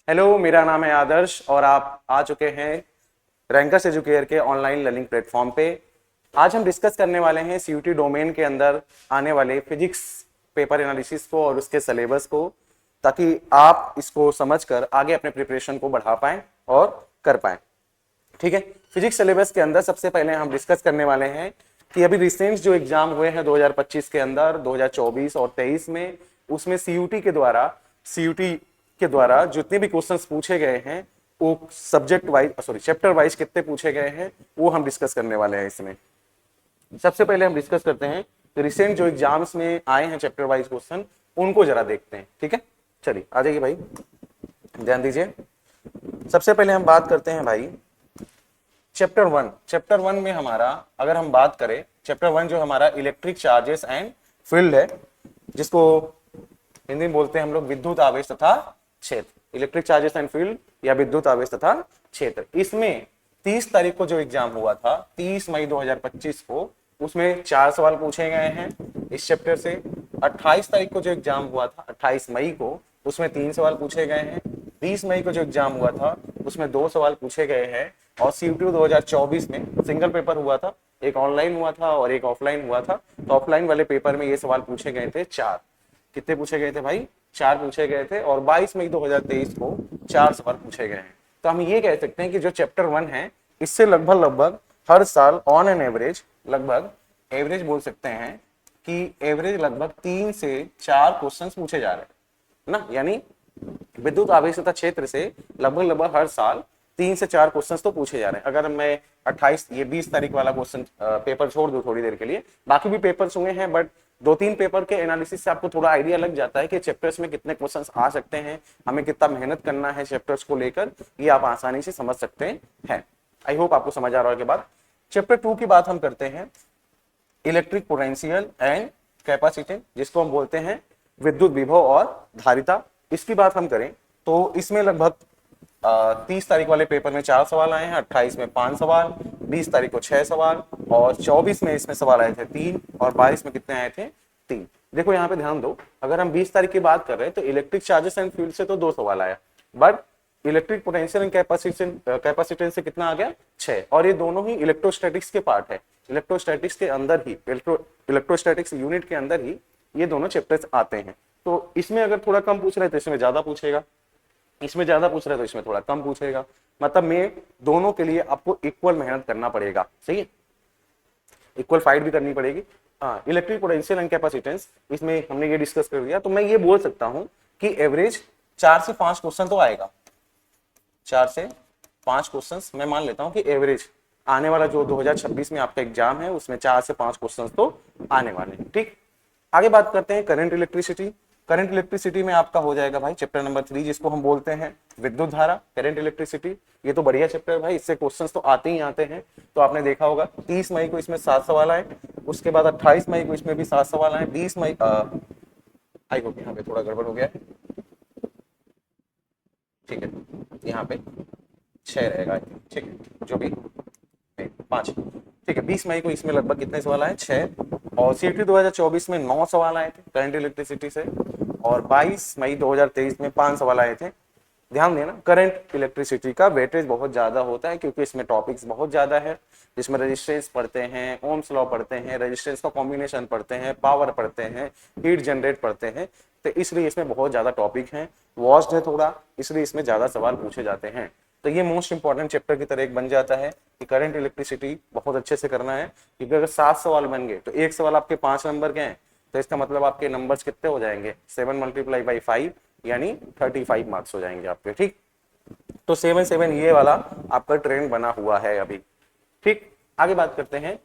Hello, मेरा नाम है आदर्श और आप आ चुके हैं रैंकर्स एजुकेयर के ऑनलाइन लर्निंग प्लेटफॉर्म पे। आज हम डिस्कस करने वाले हैं सीयूटी डोमेन के अंदर आने वाले फिजिक्स पेपर एनालिसिस को और उसके सिलेबस को, ताकि आप इसको समझकर आगे अपने प्रिपरेशन को बढ़ा पाएं और कर पाएं। ठीक है, फिजिक्स सिलेबस के अंदर सबसे पहले हम डिस्कस करने वाले हैं कि अभी रिसेंट जो एग्जाम हुए हैं 2025 के अंदर, 2024 और 23 में, उसमें सीयूटी के द्वारा जितने भी क्वेश्चंस पूछे गए हैं वो सब्जेक्ट वाइज चैप्टर वाइज कितने पूछे गए हैं वो हम डिस्कस करने वाले हैं। इसमें सबसे पहले हम डिस्कस करते हैं रिसेंट जो एग्जाम्स में आए हैं चैप्टर वाइज क्वेश्चन, उनको जरा देखते हैं। ठीक है, चलिए आ जाइए भाई, ध्यान दीजिए। सबसे पहले हम बात करते हैं भाई चैप्टर वन में हमारा, अगर हम बात करें चैप्टर वन जो हमारा इलेक्ट्रिक चार्जेस एंड फील्ड है, जिसको हिंदी में बोलते हैं हम लोग विद्युत आवेश तथा क्षेत्र, इलेक्ट्रिक चार्जेस एंड फील्ड या विद्युत आवेश तथा क्षेत्र। इसमें 30 तारीख को जो एग्जाम हुआ था, 30 मई 2025 को, उसमें 4 सवाल पूछे गए हैं इस चैप्टर से। 28 तारीख को जो एग्जाम हुआ था, 28 मई को, उसमें 3 सवाल पूछे गए हैं। 20 मई को जो एग्जाम हुआ था उसमें 2 सवाल पूछे गए हैं। और सीयूटी 2024 में सिंगल पेपर हुआ था, एक ऑनलाइन हुआ था और एक ऑफलाइन हुआ था। तो ऑफलाइन वाले पेपर में ये सवाल पूछे गए थे 4। कितने पूछे गए थे भाई? 4 पूछे गए थे। और 22 मई 2023 को 4 सवाल पूछे गए हैं। तो हम ये कह सकते हैं कि जो चैप्टर 1 है, इससे लगभग हर साल ऑन एन एवरेज, लगभग एवरेज बोल सकते हैं कि एवरेज लगभग 3 से 4 क्वेश्चंस पूछे जा रहे हैं ना। यानी विद्युत आवेश तथा क्षेत्र से लगभग हर साल 3 से 4 क्वेश्चंस तो पूछे जा रहे हैं। अगर मैं 20 तारीख वाला क्वेश्चन पेपर छोड़ दूं थोड़ी देर के लिए, बाकी भी पेपर्स हुए हैं, बट 2-3 पेपर के एनालिसिस से आपको थोड़ा आइडिया लग जाता है कि चैप्टर्स में कितने क्वेश्चंस आ सकते हैं, हमें कितना मेहनत करना है चैप्टर्स को लेकर, ये आप आसानी से समझ सकते हैं। आई होप आपको समझ आ रहा है। के बाद चैप्टर 2 की बात हम करते हैं, इलेक्ट्रिक पोटेंशियल एंड कैपेसिटेंस, जिसको हम बोलते हैं विद्युत विभव और धारिता। इसकी बात हम करें तो इसमें लगभग 30 तारीख वाले पेपर में 4 सवाल आए हैं, 28 में 5 सवाल, 20 तारीख को 6 सवाल, और 24 में इसमें सवाल आए थे 3, और 22 में कितने आए थे? 3। देखो यहाँ पे ध्यान दो, अगर हम 20 तारीख की बात कर रहे हैं तो इलेक्ट्रिक चार्जेस एंड फील्ड से तो 2 सवाल आया, but electric potential and capacitance से कितना आ गया? 6। और ये दोनों ही इलेक्ट्रोस्टैटिक्स के पार्ट है। इलेक्ट्रोस्टैटिक्स के अंदर ही, इलेक्ट्रोस्टैटिक्स यूनिट के अंदर ही ये दोनों चैप्टर्स आते हैं। तो इसमें अगर थोड़ा कम पूछ रहे हैं तो इसमें ज्यादा पूछेगा, इसमें ज्यादा पूछ रहे हैं तो इसमें थोड़ा कम पूछेगा। मतलब में दोनों के लिए आपको इक्वल मेहनत करना पड़ेगा, सही है, इक्वल फाइट भी करनी पड़ेगी। इलेक्ट्रिक पोटेंशियल एंड कैपेसिटेंस, इसमें हमने ये डिस्कस कर दिया। तो मैं ये बोल सकता हूं कि एवरेज 4 से 5 क्वेश्चन तो आएगा, 4 से 5 क्वेश्चंस मैं मान लेता हूं कि एवरेज आने वाला जो 2026 में आपका एग्जाम है उसमें 4 से 5 क्वेश्चंस तो आने वाले हैं। ठीक, आगे बात करते हैं करंट इलेक्ट्रिसिटी। करंट इलेक्ट्रिसिटी में आपका हो जाएगा भाई चैप्टर नंबर 3, जिसको हम बोलते हैं विद्युत धारा, करंट इलेक्ट्रिसिटी। ये तो बढ़िया चैप्टर है भाई, इससे क्वेश्चंस तो आते ही आते हैं। तो आपने देखा होगा 30 मई को इसमें 7 सवाल आए, उसके बाद 28 मई को इसमें भी 7 सवाल आए, 20 मई आई होप यहाँ पे थोड़ा गड़बड़ हो गया है, ठीक है, यहाँ पे 6 रहेगा, ठीक है, जो भी 5, ठीक है। 20 मई को इसमें लगभग कितने सवाल आए? 6। और सीटी 2024 में 9 सवाल आए थे करंट इलेक्ट्रिसिटी से, और 22 मई 2023 में 5 सवाल आए थे। ध्यान देना, करंट इलेक्ट्रिसिटी का वेटेज बहुत ज्यादा होता है क्योंकि इसमें टॉपिक्स बहुत ज्यादा है, जिसमें रेजिस्टेंस पढ़ते हैं, ओम्स लॉ पढ़ते हैं, रेजिस्टेंस का कॉम्बिनेशन पढ़ते हैं, पावर पढ़ते हैं, हीट जनरेट पढ़ते हैं। तो इसलिए इसमें बहुत ज्यादा टॉपिक हैं, वॉस्ट है थोड़ा, इसलिए इसमें ज्यादा सवाल पूछे जाते हैं। तो ये मोस्ट इंपॉर्टेंट चैप्टर की तरह एक बन जाता है कि करंट इलेक्ट्रिसिटी बहुत अच्छे से करना है, क्योंकि अगर 7 सवाल बन गए तो एक सवाल आपके 5 नंबर के हैं, तो इसका मतलब आपके नंबर्स कितने हो जाएंगे? 7 × 5 यानी 35 मार्क्स हो जाएंगे आपके। ठीक, तो 7 ये वाला आपका ट्रेंड बना हुआ है अभी। ठीक, आगे बात करते हैं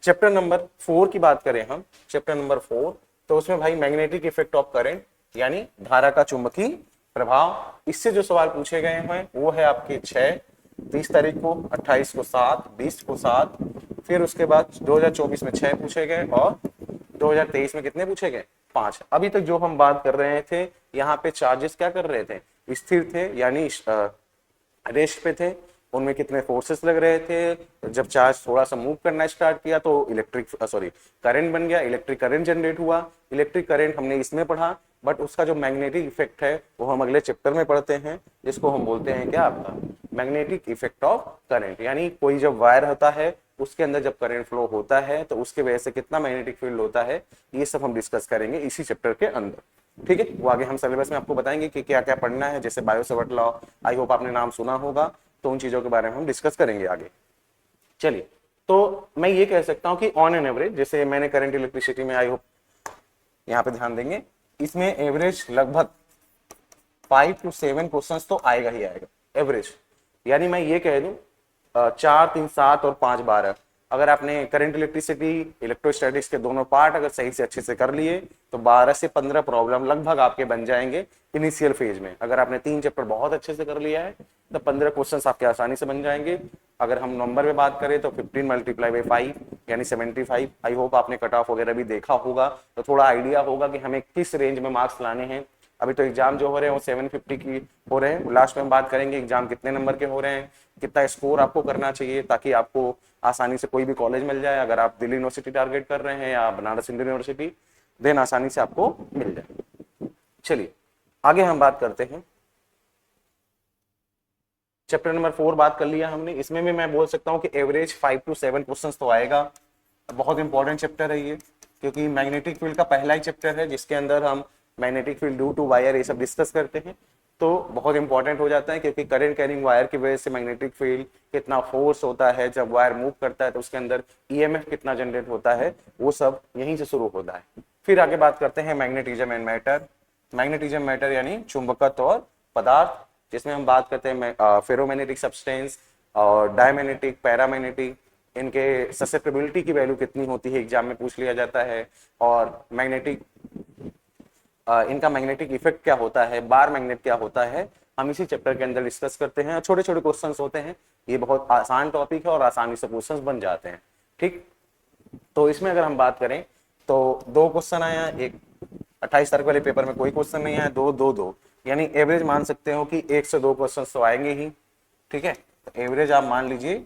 चैप्टर नंबर 4 की। बात करें हम चैप्टर नंबर 4, तो उसमें भाई मैग्नेटिक इफेक्ट ऑफ करंट, यानी धारा का चुंबकीय प्रभाव, इससे जो सवाल पूछे गए हैं वो है आपके 6, 30 तारीख को, 28 को 7, 20 को 7, फिर उसके बाद 2024 में 6 पूछे गए, और 2023 में कितने पूछे गए? 5। अभी तक जो हम बात कर रहे थे, यहाँ पे चार्जेस क्या कर रहे थे? स्थिर थे, यानी रेस्ट पे थे। उनमें कितने फोर्सेस लग रहे थे? जब चार्ज थोड़ा सा मूव करना स्टार्ट किया तो करंट बन गया, इलेक्ट्रिक करंट जनरेट हुआ। इलेक्ट्रिक करंट हमने इसमें पढ़ा, बट उसका जो मैग्नेटिक इफेक्ट है वो हम अगले चैप्टर में पढ़ते हैं, जिसको हम बोलते हैं क्या आपका मैग्नेटिक इफेक्ट ऑफ करंट। यानी कोई जब वायर होता है उसके अंदर जब करंट फ्लो होता है तो उसके वजह से कितना मैग्नेटिक फील्ड होता है, ये सब हम डिस्कस करेंगे इसी चैप्टर के अंदर। ठीक है, वो आगे हम सिलेबस में आपको बताएंगे कि क्या क्या पढ़ना है, जैसे bio Savart law, I hope आपने नाम सुना होगा, तो उन चीजों के बारे में हम डिस्कस करेंगे आगे। चलिए, तो मैं ये कह सकता हूं कि ऑन एन एवरेज, जैसे मैंने करंट इलेक्ट्रिसिटी में, आई होप यहाँ पे ध्यान देंगे, इसमें एवरेज लगभग 5 to 7 क्वेश्चंस तो आएगा ही आएगा एवरेज। यानी मैं ये कह दूं 4, 3, 7 और 5, 12, अगर आपने करंट इलेक्ट्रिसिटी इलेक्ट्रोस्टैटिक्स के दोनों पार्ट अगर सही से अच्छे से कर लिए तो 12 से 15 प्रॉब्लम लगभग आपके बन जाएंगे इनिशियल फेज में। अगर आपने 3 चैप्टर बहुत अच्छे से कर लिया है तो 15 क्वेश्चंस आपके आसानी से बन जाएंगे। अगर हम नंबर में बात करें तो 15 × 5 यानी 75। आई होप आपने कट ऑफ वगैरह भी देखा होगा तो थोड़ा आइडिया होगा कि हमें किस रेंज में मार्क्स लाने हैं। अभी तो एग्जाम जो हो रहे हैं वो 750 की हो रहे हैं, लास्ट में हम बात करेंगे एग्जाम कितने नंबर के हो रहे हैं, कितना स्कोर आपको करना चाहिए ताकि आपको आसानी से कोई भी कॉलेज मिल जाए। अगर आप दिल्ली यूनिवर्सिटी टारगेट कर रहे हैं या बनारस हिंदू यूनिवर्सिटी, देन आसानी से आपको मिल जाए। चलिए आगे हम बात करते हैं, चैप्टर नंबर 4 बात कर लिया हमने। इसमें भी मैं बोल सकता हूं कि एवरेज 5 to 7 क्वेश्चंस तो आएगा। बहुत इंपॉर्टेंट चैप्टर है ये, क्योंकि मैग्नेटिक फील्ड का पहला ही चैप्टर है जिसके अंदर हम magnetic field due to wire ये सब डिस्कस करते हैं, तो बहुत इंपॉर्टेंट हो जाता है, क्योंकि करंट कैरिंग वायर की वजह से मैग्नेटिक फील्ड कितना फोर्स होता है, जब वायर मूव करता है तो उसके अंदर ईएमएफ कितना जनरेट होता है, वो सब यहीं से शुरू होता है। फिर आगे बात करते हैं magnetism and matter. Magnetism matter यानी चुंबकत्व और पदार्थ, जिसमें हम बात करते हैं फेरोमैग्नेटिक सब्सटेंस और डायमैग्नेटिक, पैरामैग्नेटिक, इनके ससेप्टेबिलिटी की वैल्यू कितनी होती है, एग्जाम में पूछ लिया जाता है। और मैग्नेटिक इनका मैग्नेटिक इफेक्ट क्या होता है, बार मैग्नेट क्या होता है, हम इसी चैप्टर के अंदर डिस्कस करते हैं। छोटे छोटे क्वेश्चंस होते हैं, ये बहुत आसान टॉपिक है और आसानी से क्वेश्चंस बन जाते हैं। ठीक, तो इसमें अगर हम बात करें तो 2 क्वेश्चन आया, एक 28 तारीख वाले पेपर में कोई क्वेश्चन नहीं आया, 2, 2, 2, यानी एवरेज मान सकते हो कि 1 से 2 क्वेश्चन तो आएंगे ही। ठीक है, तो एवरेज आप मान लीजिए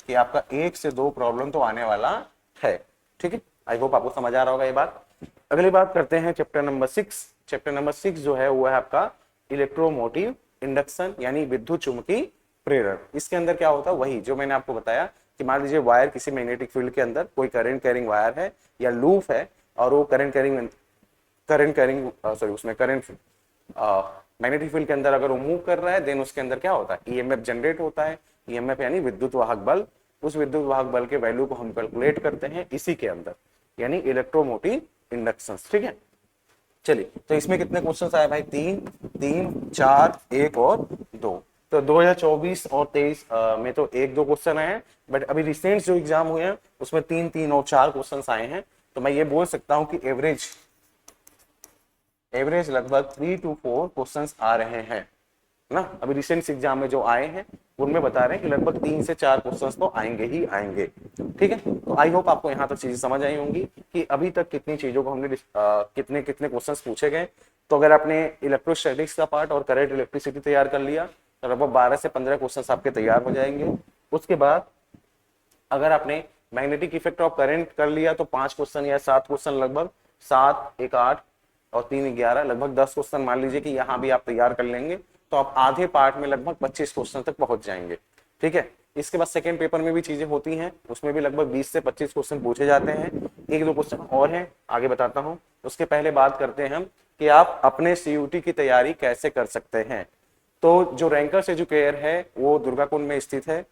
कि आपका 1 से 2 प्रॉब्लम तो आने वाला है। ठीक है, आई होप आपको समझ आ रहा होगा ये बात। अगली बात करते हैं चैप्टर नंबर 6। चैप्टर नंबर 6 जो है वो है आपका इलेक्ट्रोमोटिव इंडक्शन यानी विद्युत चुंबकीय प्रेरण। इसके अंदर क्या होता है, वही जो मैंने आपको बताया कि मान लीजिए वायर किसी मैग्नेटिक फील्ड के अंदर कोई करंट कैरिंग वायर है या लूप है, और वो करंट मैग्नेटिक फील्ड के अंदर अगर वो मूव कर रहा है, देन उसके अंदर क्या होता है, ईएमएफ जनरेट होता है। ईएमएफ यानी विद्युत वाहक बल। उस विद्युत वाहक बल के वैल्यू को हम कैलकुलेट करते हैं इसी के अंदर, यानी इलेक्ट्रोमोटिव इंडक्शन। ठीक है, चलिए, तो इसमें कितने क्वेश्चन आए भाई, 3, 3, 4, 1 और 2। तो 2024 और 23 में तो 1-2 क्वेश्चन आए हैं, बट अभी रिसेंट जो एग्जाम हुए हैं उसमें 3, 3 और 4 क्वेश्चन आए हैं। तो मैं ये बोल सकता हूं कि एवरेज लगभग 3 to 4 क्वेश्चंस आ रहे हैं ना। अभी रिसेंट एग्जाम में जो आए हैं उनमें बता रहे हैं कि लगभग 3 से 4 क्वेश्चंस तो आएंगे ही आएंगे। ठीक है, तो आई होप आपको यहाँ तक चीजें समझ आई होंगी कि अभी तक कितनी चीजों को हमने कितने कितने क्वेश्चंस पूछे गए। तो अगर आपने इलेक्ट्रोस्टैटिक्स का पार्ट और करंट इलेक्ट्रिसिटी तैयार कर लिया तो लगभग 12 से 15 क्वेश्चंस आपके तैयार हो जाएंगे। उसके बाद अगर आपने मैग्नेटिक इफेक्ट ऑफ करंट कर लिया तो 5 क्वेश्चन या 7 क्वेश्चन, लगभग 7, 1, 8 और 3, 11, लगभग 10 क्वेश्चन मान लीजिए कि यहाँ भी आप तैयार कर लेंगे तो आप आधे पार्ट में लगभग 25 क्वेश्चन तक पहुंच जाएंगे। ठीक है, इसके बाद सेकंड पेपर में भी चीजें होती हैं, उसमें भी लगभग 20 से 25 क्वेश्चन पूछे जाते हैं। 1-2 क्वेश्चन और हैं, आगे बताता हूं। उसके पहले बात करते हैं हम कि आप अपने सीयूटी की तैयारी कैसे कर सकते हैं। तो जो रैंकर्स एजुकेयर है वो दुर्गाकुंड में स्थित है।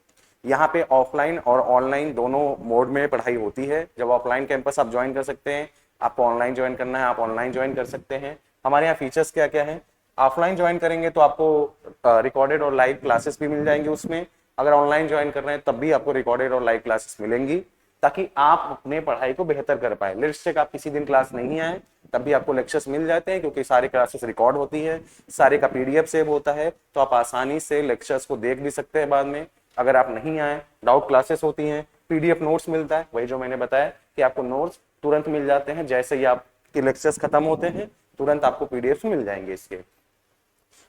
यहाँ पे ऑफलाइन और ऑनलाइन दोनों मोड में पढ़ाई होती है। जब ऑफलाइन कैंपस आप ज्वाइन कर सकते हैं, आपको ऑनलाइन ज्वाइन करना है आप ऑनलाइन ज्वाइन कर सकते हैं। हमारे यहाँ फीचर्स क्या क्या है, ऑफलाइन ज्वाइन करेंगे तो आपको रिकॉर्डेड और लाइव क्लासेस भी मिल जाएंगे उसमें। अगर ऑनलाइन ज्वाइन कर रहे हैं तब भी आपको रिकॉर्डेड और लाइव क्लासेस मिलेंगी, ताकि आप अपने पढ़ाई को बेहतर कर पाए। लेट्स से आप किसी दिन क्लास नहीं आए तब भी आपको लेक्चर्स मिल जाते हैं, क्योंकि सारी क्लासेस रिकॉर्ड होती है, सारे का पीडीएफ सेव होता है, तो आप आसानी से लेक्चर्स को देख भी सकते हैं बाद में। अगर आप नहीं आए, डाउट क्लासेस होती हैं, पीडीएफ नोट्स मिलता है, वही जो मैंने बताया कि आपको नोट्स तुरंत मिल जाते हैं, जैसे ही आपके लेक्चर्स खत्म होते हैं तुरंत आपको पीडीएफ मिल जाएंगे। इसके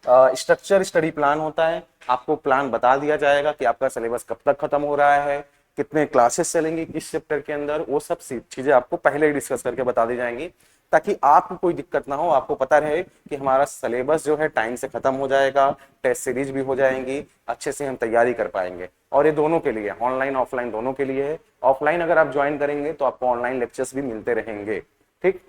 स्ट्रक्चर स्टडी प्लान होता है, आपको प्लान बता दिया जाएगा कि आपका सिलेबस कब तक खत्म हो रहा है, कितने क्लासेस चलेंगी किस चैप्टर के अंदर, वो सब चीजें आपको पहले ही डिस्कस करके बता दी जाएंगी, ताकि आपको कोई दिक्कत ना हो, आपको पता रहे कि हमारा सिलेबस जो है टाइम से खत्म हो जाएगा, टेस्ट सीरीज भी हो जाएंगी, अच्छे से हम तैयारी कर पाएंगे। और ये दोनों के लिए, ऑनलाइन ऑफलाइन दोनों के लिए है। ऑफलाइन अगर आप ज्वाइन करेंगे तो आपको ऑनलाइन लेक्चर्स भी मिलते रहेंगे। ठीक,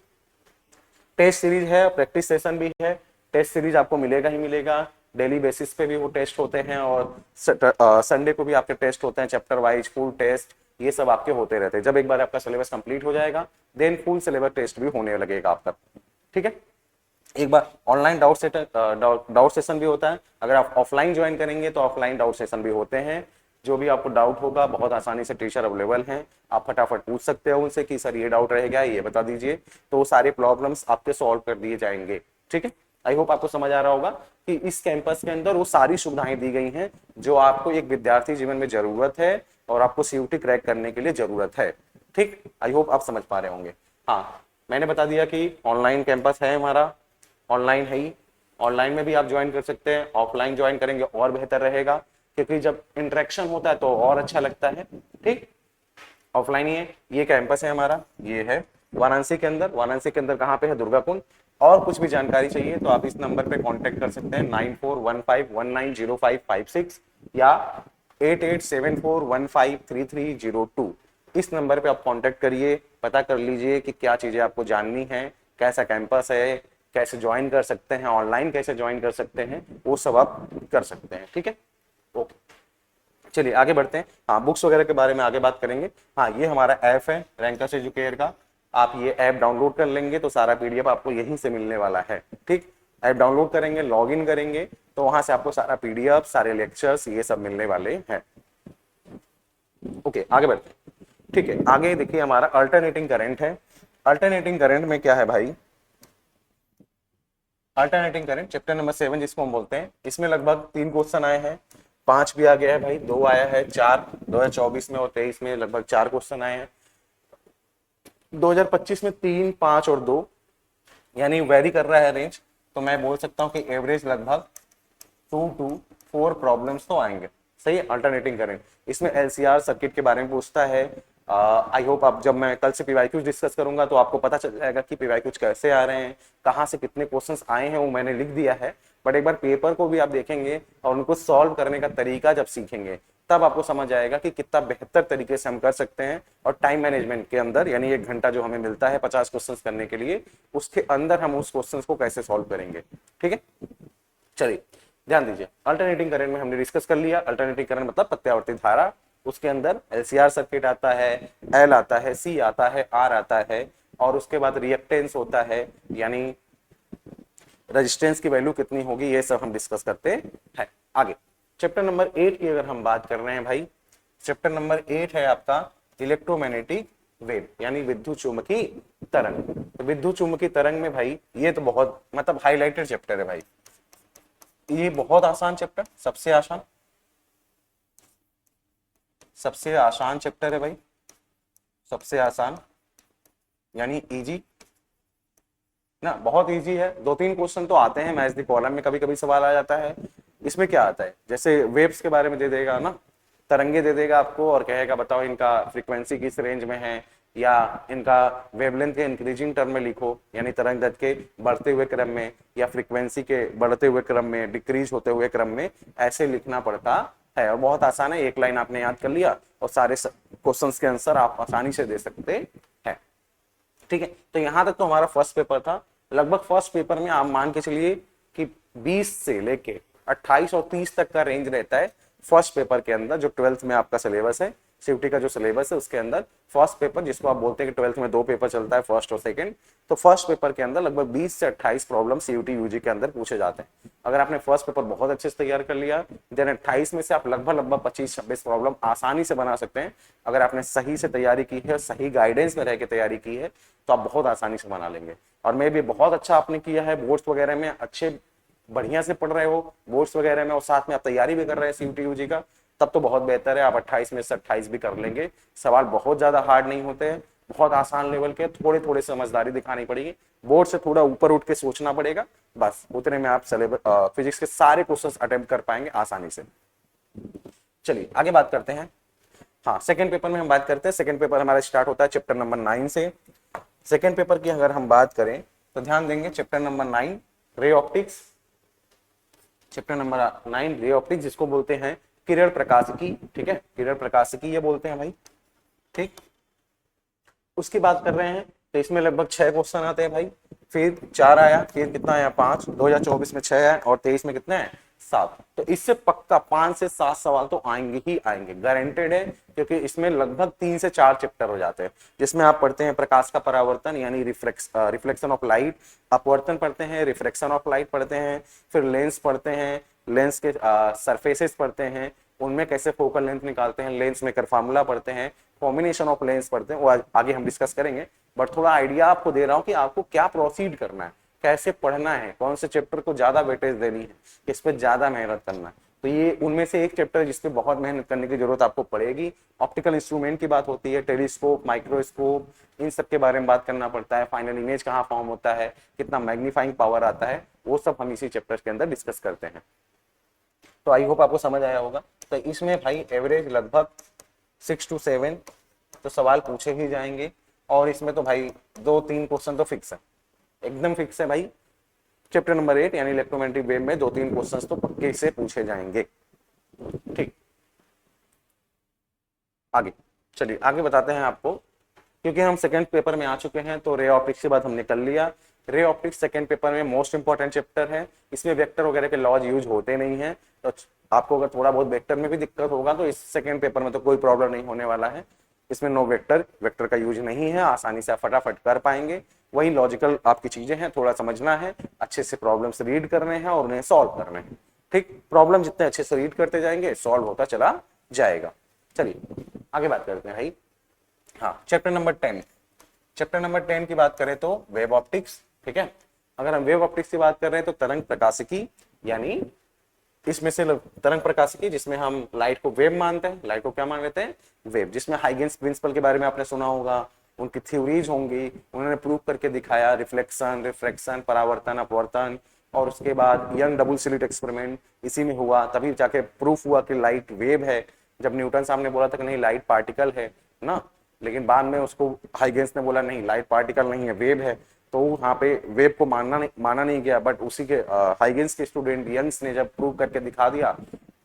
टेस्ट सीरीज है, प्रैक्टिस सेशन भी है। टेस्ट सीरीज आपको मिलेगा ही मिलेगा, डेली बेसिस पे भी वो टेस्ट होते हैं, और संडे को भी आपके टेस्ट होते हैं, चैप्टर वाइज फुल टेस्ट, ये सब आपके होते रहते हैं। जब एक बार आपका सिलेबस कंप्लीट हो जाएगा देन फुल सिलेबस टेस्ट भी होने लगेगा आपका। ठीक है, एक बार ऑनलाइन डाउट सेशन भी होता है। अगर आप ऑफलाइन ज्वाइन करेंगे तो ऑफलाइन डाउट सेशन भी होते हैं। जो भी आपको डाउट होगा बहुत आसानी से टीचर अवेलेबल हैं, आप फटाफट पूछ सकते हो उनसे कि सर ये डाउट रह गया, ये बता दीजिए, तो वो सारे प्रॉब्लम्स आपके सॉल्व कर दिए जाएंगे। ठीक है, आई होप आपको समझ आ रहा होगा कि इस कैंपस के अंदर वो सारी सुविधाएं दी गई हैं जो आपको एक विद्यार्थी जीवन में जरूरत है और आपको सीयूटी क्रैक करने के लिए जरूरत है। ठीक, आई होप आप समझ पा रहे होंगे। हाँ, मैंने बता दिया कि ऑनलाइन कैंपस है हमारा, ऑनलाइन है ही, ऑनलाइन में भी आप ज्वाइन कर सकते हैं, ऑफलाइन ज्वाइन करेंगे और बेहतर रहेगा, क्योंकि जब इंटरेक्शन होता है तो और अच्छा लगता है। ठीक, ऑफलाइन ही है, ये कैंपस है हमारा, ये है वाराणसी के अंदर। वाराणसी के अंदर कहाँ पे है? दुर्गा कुंड। और कुछ भी जानकारी चाहिए तो आप इस नंबर पे कांटेक्ट कर सकते हैं 9415190556 या 8874153302। इस नंबर पे आप कांटेक्ट करिए, पता कर लीजिए कि क्या चीजें आपको जाननी है, कैसा कैंपस है, कैसे ज्वाइन कर सकते हैं, ऑनलाइन कैसे ज्वाइन कर सकते हैं, वो सब आप कर सकते हैं। ठीक है, ओके, चलिए आगे बढ़ते हैं। हाँ, बुक्स वगैरह के बारे में आगे बात करेंगे। हाँ, ये हमारा ऐप है रैंकर्स एजुकेयर का, आप ये ऐप डाउनलोड कर लेंगे तो सारा पीडीएफ आपको यहीं से मिलने वाला है। ठीक, ऐप डाउनलोड करेंगे, लॉगिन करेंगे तो वहां से आपको सारा पीडीएफ, सारे लेक्चर्स, ये सब मिलने वाले हैं। ओके, आगे बढ़ते हैं। ठीक है, आगे देखिए हमारा अल्टरनेटिंग करंट है। अल्टरनेटिंग करंट में क्या है भाई? अल्टरनेटिंग करंट चैप्टर नंबर 7 जिसको हम बोलते हैं, इसमें लगभग 3 क्वेश्चन आए हैं, 5 भी आ गया है भाई, 2 आया है, 4 2024 में और 23 में लगभग 4 क्वेश्चन आए हैं। 2025 में 3, 5 और 2, यानी वेरी कर रहा है रेंज, तो मैं बोल सकता हूँ कि एवरेज लगभग 2 to 4 प्रॉब्लम्स तो आएंगे। सही है, अल्टरनेटिंग करंट। इसमें एलसीआर सर्किट के बारे में पूछता है। आई होप आप, जब मैं कल से पीवाईक्यूज डिस्कस करूंगा तो आपको पता चल जाएगा कि पीवाईक्यूज कैसे आ रहे हैं, कहाँ से कितने क्वेश्चंस आए हैं, वो मैंने लिख दिया है। बट एक बार पेपर को भी आप देखेंगे और उनको सॉल्व करने का तरीका जब सीखेंगे तब आपको समझ आएगा कि कितना बेहतर तरीके से हम कर सकते हैं। और टाइम मैनेजमेंट के अंदर, यानी 1 घंटा जो हमें मिलता है 50 क्वेश्चन करने के लिए, उसके अंदर हम उस क्वेश्चन को कैसे सॉल्व करेंगे। ठीक है, चलिए ध्यान दीजिए। अल्टरनेटिंग करंट में हमने डिस्कस कर लिया। अल्टरनेटिंग करंट मतलब प्रत्यावर्ती धारा, उसके अंदर एलसीआर सर्किट आता है, एल आता है, सी आता है, आर आता है, और उसके बाद रिएक्टेंस होता है, यानी रेजिस्टेंस की वैल्यू कितनी होगी, ये सब हम डिस्कस करते हैं। आगे चैप्टर नंबर 8 की अगर हम बात कर रहे हैं भाई, चैप्टर नंबर 8 है आपका इलेक्ट्रोमैग्नेटिक वेव, यानी विद्युत चुंबकीय तरंग। तो विद्युत चुंबकीय तरंग में भाई ये तो बहुत मतलब हाईलाइटेड चैप्टर है भाई, ये बहुत आसान चैप्टर, सबसे आसान, सबसे आसान चैप्टर है भाई, सबसे आसान यानी इजी ना, बहुत इजी है। 2-3 क्वेश्चन तो आते हैं मैथ द कॉलम में, कभी कभी सवाल आ जाता है। इसमें क्या आता है, जैसे वेव्स के बारे में दे देगा ना, तरंगे दे देगा आपको और कहेगा बताओ इनका फ्रीक्वेंसी किस रेंज में है, या इनका वेवलेंथ के इंक्रीजिंग टर्म में लिखो, यानी तरंग दैर्ध्य के बढ़ते हुए क्रम में, या फ्रीक्वेंसी के बढ़ते हुए क्रम में, डिक्रीज होते हुए क्रम में, ऐसे लिखना पड़ता है। और बहुत आसान है, एक लाइन आपने याद कर लिया और सारे क्वेश्चंस के आंसर आप आसानी से दे सकते हैं। ठीक है, तो यहां तक तो हमारा फर्स्ट पेपर था। लगभग फर्स्ट पेपर में आप मान के चलिए कि 20 से लेके 28 और 30 तक का रेंज रहता है फर्स्ट पेपर के अंदर, जो 12th में आपका सिलेबस है, सीयूटी का जो सिलेबस है उसके अंदर फर्स्ट पेपर, जिसको आप बोलते हैं कि 12th में 2 पेपर चलता है, फर्स्ट और सेकंड, तो फर्स्ट पेपर के अंदर लगभग 20 से 28 प्रॉब्लम सीयूटी यूजी के अंदर पूछे जाते हैं। अगर आपने फर्स्ट पेपर बहुत अच्छे से तैयार कर लिया, देन 28 में से आप लगभग 25-26 प्रॉब्लम आसानी से बना सकते हैं। अगर आपने सही से तैयारी की है, सही गाइडेंस में रह के तैयारी की है, तो आप बहुत आसानी से बना लेंगे। और मैं भी बहुत अच्छा आपने किया है, बोर्ड्स वगैरह में अच्छे बढ़िया से पढ़ रहे हो बोर्ड्स वगैरह में, और साथ में आप तैयारी भी कर रहे हैं सीयूटी यूजी का, तब तो बहुत बेहतर है। आप 28 में से 28 भी कर लेंगे। सवाल बहुत ज्यादा हार्ड नहीं होते हैं, बहुत आसान लेवल के, थोड़े थोड़े समझदारी दिखानी पड़ेगी, बोर्ड से थोड़ा ऊपर उठ के सोचना पड़ेगा, बस उतने में आप फिजिक्स के सारे क्वेश्चंस अटेम्प्ट कर पाएंगे आसानी से। चलिए आगे बात करते हैं। हाँ, सेकंड पेपर में हम बात करते हैं। सेकंड पेपर हमारा स्टार्ट होता है चैप्टर नंबर 9 से। सेकेंड पेपर की अगर हम बात करें तो ध्यान देंगे chapter number 9 ray optics, chapter number 9 ray optics जिसको बोलते हैं किरण प्रकाशिकी, ठीक है, किरण प्रकाशिकी ये बोलते हैं भाई, ठीक। उसकी बात कर रहे हैं तो इसमें लगभग 6 क्वेश्चन आते हैं भाई, फिर 4 आया, फिर कितना आया 5, 2024 में 6 आया और 23 में कितने हैं 7। तो इससे पक्का 5 से 7 सवाल तो आएंगे ही आएंगे, गारंटेड है, क्योंकि इसमें लगभग 3 से 4 चैप्टर हो जाते हैं, जिसमें आप पढ़ते हैं प्रकाश का परावर्तन यानी रिफ्लेक्शन ऑफ लाइट, अपवर्तन पढ़ते हैं, रिफ्रैक्शन ऑफ लाइट पढ़ते हैं, फिर लेंस पढ़ते हैं, लेंस के सरफेसेस पढ़ते हैं, उनमें कैसे फोकल लेंथ निकालते हैं, लेंस मेकर फार्मूला पढ़ते हैं, कॉम्बिनेशन ऑफ लेंस पढ़ते हैं, वो आगे हम डिस्कस करेंगे। बट थोड़ा आइडिया आपको दे रहा हूं कि आपको क्या प्रोसीड करना है, कैसे पढ़ना है, कौन से चैप्टर को ज्यादा वेटेज देनी है, किस पे ज्यादा मेहनत करना है। तो ये उनमें से एक चैप्टर जिसपे बहुत मेहनत करने की जरूरत आपको पड़ेगी। ऑप्टिकल इंस्ट्रूमेंट की बात होती है, टेलीस्कोप, माइक्रोस्कोप, इन सब के बारे में बात करना पड़ता है, फाइनल इमेज कहाँ फॉर्म होता है, कितना मैग्नीफाइंग पावर आता है, वो सब हम इसी चैप्टर के अंदर डिस्कस करते हैं। तो आई होप आपको समझ आया होगा। तो इसमें भाई एवरेज लगभग 6 to 7 तो सवाल पूछे ही जाएंगे, और इसमें तो भाई 2-3 क्वेश्चन तो फिक्स है, एकदम फिक्स है भाई। चैप्टर नंबर 8 यानी इलेक्ट्रोमैग्नेटिक वेव में 2-3 क्वेश्चंस तो पक्के से पूछे जाएंगे, ठीक। आगे चलिए आगे बताते हैं आपको, क्योंकि हम सेकंड पेपर में आ चुके हैं तो रे ऑप्टिक्स के बाद हमने कर लिया। रे ऑप्टिक्स सेकंड पेपर में मोस्ट इंपॉर्टेंट चैप्टर है, इसमें वेक्टर वगैरह के लॉज यूज होते नहीं है, तो आपको अगर थोड़ा बहुत वेक्टर में भी दिक्कत होगा तो इस सेकंड पेपर में तो कोई प्रॉब्लम नहीं होने वाला है। इसमें नो वेक्टर, वेक्टर का यूज नहीं है, आसानी से आप फटाफट कर पाएंगे। वही लॉजिकल आपकी चीजें हैं, थोड़ा समझना है, अच्छे से प्रॉब्लम्स रीड करने हैं और उन्हें सॉल्व करने हैं, ठीक। प्रॉब्लम जितने अच्छे से रीड करते जाएंगे सॉल्व होता चला जाएगा। चलिए आगे बात करते हैं भाई। हाँ, चैप्टर नंबर 10, चैप्टर नंबर 10 की बात करें तो वेव ऑप्टिक्स, ठीक है। अगर हम वेव ऑप्टिक्स की बात कर रहे हैं तो तरंग प्रकाशिकी, यानी इसमें से तरंग प्रकाशिकी जिसमें हम लाइट को वेव मानते हैं, लाइट को क्या मान लेते हैं वेव, जिसमें हाइगेंस प्रिंसिपल के बारे में आपने सुना होगा, उनकी थ्योरीज होंगी, उन्होंने प्रूव करके दिखाया, रिफ्लेक्शन, रिफ्रैक्शन, परावर्तन, अपवर्तन, और उसके बाद यंग डबल स्लिट एक्सपेरिमेंट इसी में हुआ, तभी जाके प्रूफ हुआ कि लाइट वेव है। जब न्यूटन साहब ने बोला था कि नहीं लाइट पार्टिकल है ना, लेकिन बाद में उसको हाइगेंस ने बोला नहीं लाइट पार्टिकल नहीं है वेव है, तो वहां पे वेव को माना नहीं गया। बट उसी के हाइगेंस के स्टूडेंट यंग्स ने जब प्रूव करके दिखा दिया,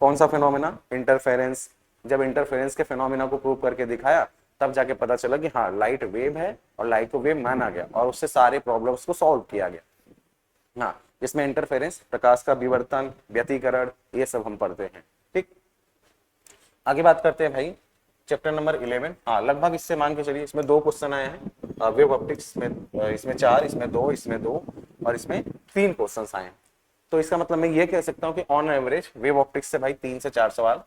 कौन सा फिनोमेना, इंटरफेरेंस, जब इंटरफेरेंस के फिनोमेना को प्रूव करके दिखाया तब जाके पता चला कि हाँ लाइट वेव है और लाइट को वेव माना गया, और उससे सारे प्रॉब्लम्स को सॉल्व किया गया। हाँ, जिसमें इंटरफेरेंस, प्रकाश का विवर्तन, व्यतिकरण, ये सब हम पढ़ते हैं, ठीक। आगे बात करते हैं भाई चैप्टर नंबर 11। हाँ, लगभग इससे मान के चलिए इसमें 2 क्वेश्चन आए हैं वेव ऑप्टिक्स में, इसमें 4, इसमें 2, इसमें 2 और इसमें 3 क्वेश्चंस आए हैं। तो इसका मतलब मैं ये कह सकता हूँ कि ऑन एवरेज वेव ऑप्टिक्स से भाई 3 से 4 सवाल,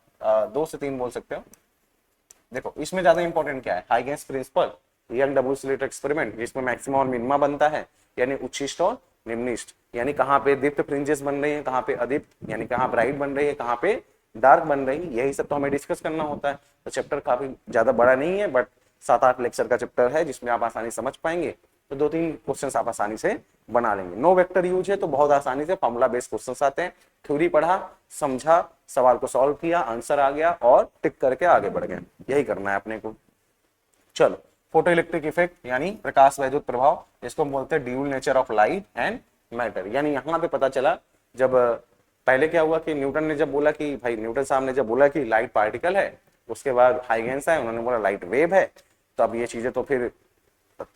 2 से 3 बोल सकते हो। देखो इसमें ज्यादा इंपॉर्टेंट क्या है, Huygens principle, Young double slit experiment, जिसमें मैक्सिमम और मिनिमा बनता है, यानी उच्चिष्ट और निम्निष्ट, यानी कहाँ पे दीप्त फ्रिंजेस बन रही है, कहाँ पे अदीप्त, यानी कहाँ ब्राइट बन रही है, कहाँ पे डार्क बन रही है, यही सब तो हमें डिस्कस करना होता है। तो चैप्टर काफी ज्यादा बड़ा नहीं है, बट 7-8 लेक्चर का चैप्टर है जिसमें आप आसानी समझ पाएंगे, तो 2-3 क्वेश्चन आप आसानी से बना लेंगे। नो वेक्टर यूज है तो बहुत आसानी से फॉर्मूला बेस्ड क्वेश्चन आते हैं, थ्योरी पढ़ा, समझा, सवाल को सॉल्व किया, आंसर आ गया और टिक करके आगे बढ़ गए, यही करना है अपने को। चलो, फोटो इलेक्ट्रिक इफेक्ट यानी प्रकाश वैद्युत प्रभाव, जिसको हम बोलते हैं dual nature of light and matter, यानी यहाँ पे पता चला जब पहले क्या हुआ कि न्यूटन ने जब बोला कि भाई न्यूटन साहब ने जब बोला कि लाइट पार्टिकल है, उसके बाद हाइगेंस है, उन्होंने बोला लाइट वेव है, तो अब ये चीजें तो फिर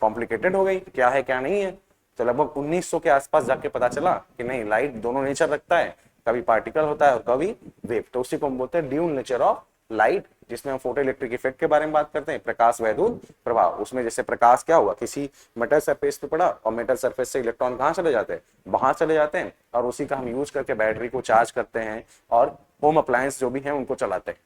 कॉम्प्लिकेटेड हो गई, क्या है क्या नहीं है। तो लगभग 1900 के आसपास जाके पता चला कि नहीं लाइट दोनों नेचर रखता है, कभी पार्टिकल होता है और कभी वेव, तो उसी को हम बोलते हैं ड्यूल नेचर ऑफ लाइट, जिसमें हम फोटो इलेक्ट्रिक इफेक्ट के बारे में बात करते हैं, प्रकाश वैद्युत प्रभाव। उसमें जैसे प्रकाश क्या हुआ, किसी मेटल सरफेस पे पड़ा और मेटल सरफेस से इलेक्ट्रॉन कहाँ चले जाते हैं, बाहर चले जाते हैं, और उसी का हम यूज करके बैटरी को चार्ज करते हैं और होम अप्लायंस जो भी हैं उनको चलाते हैं।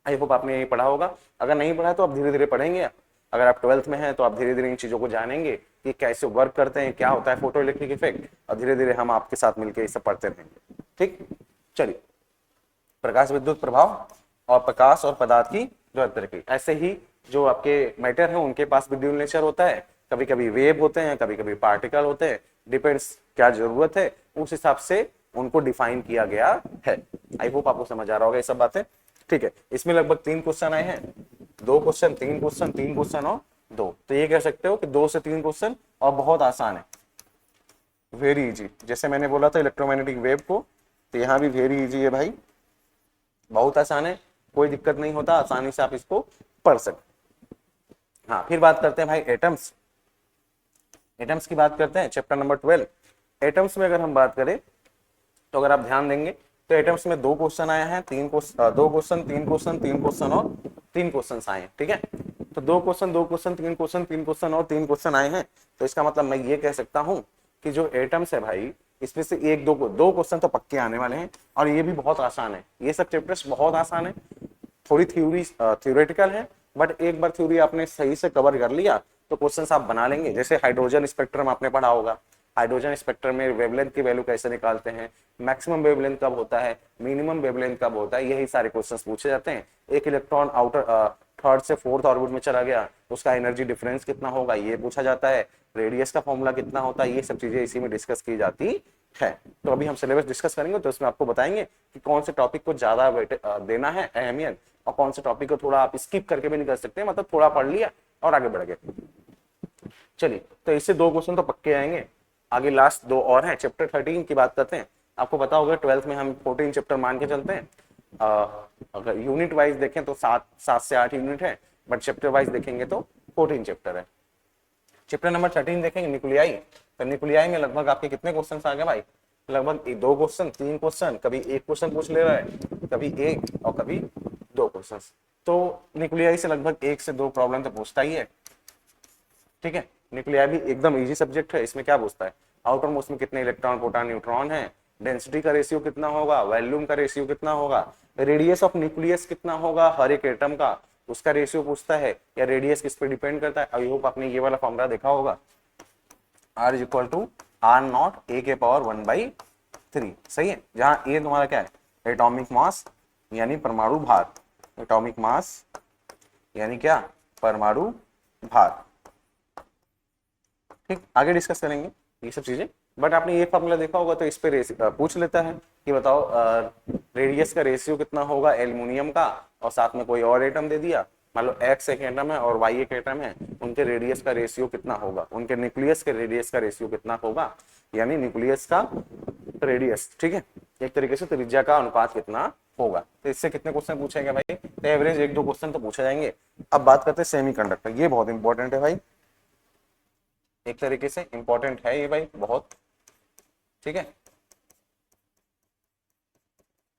आई होप आपने यही पढ़ा होगा, अगर नहीं पढ़ा तो आप धीरे धीरे पढ़ेंगे, अगर आप 12th में हैं तो आप धीरे धीरे इन चीजों को जानेंगे कि कैसे वर्क करते हैं, क्या होता है फोटो इलेक्ट्रिक इफेक्ट, और धीरे धीरे हम आपके साथ मिलकर ये सब पढ़ते रहेंगे, ठीक। चलिए, प्रकाश विद्युत प्रभाव और प्रकाश और पदार्थ की द्वैत, ऐसे ही जो आपके मैटर है उनके पास भी ड्यूल नेचर होता है, कभी कभी वेव होते हैं, कभी कभी पार्टिकल होते हैं, डिपेंड्स क्या जरूरत है उस हिसाब से उनको डिफाइन किया गया है। आई होप आपको समझ आ रहा होगा ये सब बातें, ठीक है। इसमें लगभग 3 क्वेश्चन आए हैं, 2 क्वेश्चन, 3 क्वेश्चन, 3 क्वेश्चन और दो। तो ये कह सकते हो कि 2 से 3 क्वेश्चन और बहुत आसान है, वेरी इजी। जैसे मैंने बोला था इलेक्ट्रोमैग्नेटिक वेव को, तो यहाँ भी वेरी इजी है भाई, बहुत आसान है, कोई दिक्कत नहीं होता, आसानी से आप इसको पढ़ सकते। हाँ, फिर बात करते हैं भाई एटम्स। एटम्स की बात करते हैं, चैप्टर नंबर 12। एटम्स में अगर हम बात करें तो अगर आप ध्यान देंगे तो एटम्स में 2 क्वेश्चन आए हैं, 3 क्वेश्चन, 2 क्वेश्चन, 3 क्वेश्चन, 3 क्वेश्चन और 3 क्वेश्चन आए हैं। ठीक है, तो 2 क्वेश्चन, 2 क्वेश्चन, 3 क्वेश्चन, 3 क्वेश्चन और 3 क्वेश्चन आए हैं। तो इसका मतलब मैं ये कह सकता हूं कि जो एटम्स है भाई, इसमें से एक दो क्वेश्चन तो पक्के आने वाले हैं, और ये भी बहुत आसान है। ये सब चैप्टर्स बहुत आसान है, थोड़ी थ्योरेटिकल है, बट एक बार थ्योरी आपने सही से कवर कर लिया तो क्वेश्चंस आप बना लेंगे। जैसे हाइड्रोजन स्पेक्ट्रम आपने पढ़ा होगा, हाइड्रोजन स्पेक्ट्रम में वेवलेंथ की वैल्यू कैसे निकालते हैं, मैक्सिमम वेवलेंथ कब होता है, मिनिमम वेवलेंथ कब होता है, यही सारे क्वेश्चंस पूछे जाते हैं। एक इलेक्ट्रॉन आउटर थर्ड से फोर्थ ऑर्बिट में चला गया, उसका एनर्जी डिफरेंस कितना होगा, ये पूछा जाता है। रेडियस का फॉर्मूला कितना होता है, ये सब चीजें इसी में डिस्कस की जाती है। तो अभी हम सिलेबस डिस्कस करेंगे, तो इसमें आपको बताएंगे कि कौन से टॉपिक को ज्यादा देना है अहमियत, और कौन से टॉपिक को थोड़ा आप स्किप करके भी निकल सकते हैं, मतलब थोड़ा पढ़ लिया और आगे बढ़ गए। चलिए, तो इससे 2 क्वेश्चन तो पक्के आएंगे। आगे लास्ट 2 और हैं, चैप्टर 13 की बात करते हैं। आपको पता होगा 12th में हम 14 चैप्टर मान के चलते हैं। अगर यूनिट वाइज देखें तो 7 से 8 यूनिट है, बट चैप्टर वाइज देखेंगे तो 14 चैप्टर है। चैप्टर नंबर 13 देखेंगे न्यूक्लियाई। तो न्यूक्लियाई में लगभग आपके कितने क्वेश्चन आ गए भाई, लगभग 2 क्वेश्चन, 3 क्वेश्चन, कभी 1 क्वेश्चन पूछ ले रहा है, कभी 1 और कभी 2 क्वेश्चन। तो न्यूक्लियाई से लगभग 1 से 2 प्रॉब्लम तो पूछता ही है। ठीक है, न्यूक्लियाई भी एकदम इजी सब्जेक्ट है। इसमें क्या पूछता है, आउटर मोस्ट में कितने इलेक्ट्रॉन, प्रोटॉन, न्यूट्रॉन है, डेंसिटी का रेशियो कितना होगा, वॉल्यूम का रेशियो कितना होगा, रेडियस ऑफ न्यूक्लियस कितना होगा हर एक एटम का, उसका रेशियो पूछता है, या रेडियस किस पे डिपेंड करता है। आई होप आपने ये वाला फॉर्मूला देखा होगा, R equal to R nought A के पावर 1/3। सही है, जहां ए तुम्हारा क्या है, एटॉमिक मास यानी परमाणु भार, एटॉमिक मास यानी क्या, परमाणु भार। ठीक, आगे डिस्कस करेंगे ये सब चीजें, बट आपने ये फॉर्मूला देखा होगा तो इस पे पूछ लेता है कि बताओ रेडियस का रेशियो कितना होगा एल्युमिनियम का, और साथ में कोई और एटम दे दिया, मान लो एक्स एक एटम है और वाई एक एटम है, उनके रेडियस का रेशियो कितना होगा, उनके न्यूक्लियस के रेडियस का रेशियो कितना होगा, यानी न्यूक्लियस का रेडियस। ठीक है, एक तरीके से त्रिज्या का अनुपात कितना होगा। तो इससे कितने क्वेश्चन पूछेंगे भाई, तो एवरेज 1-2 क्वेश्चन तो पूछे जाएंगे। अब बात करते हैं सेमीकंडक्टर, ये बहुत इंपॉर्टेंट है भाई, एक तरीके से इंपॉर्टेंट है ये भाई बहुत। ठीक है,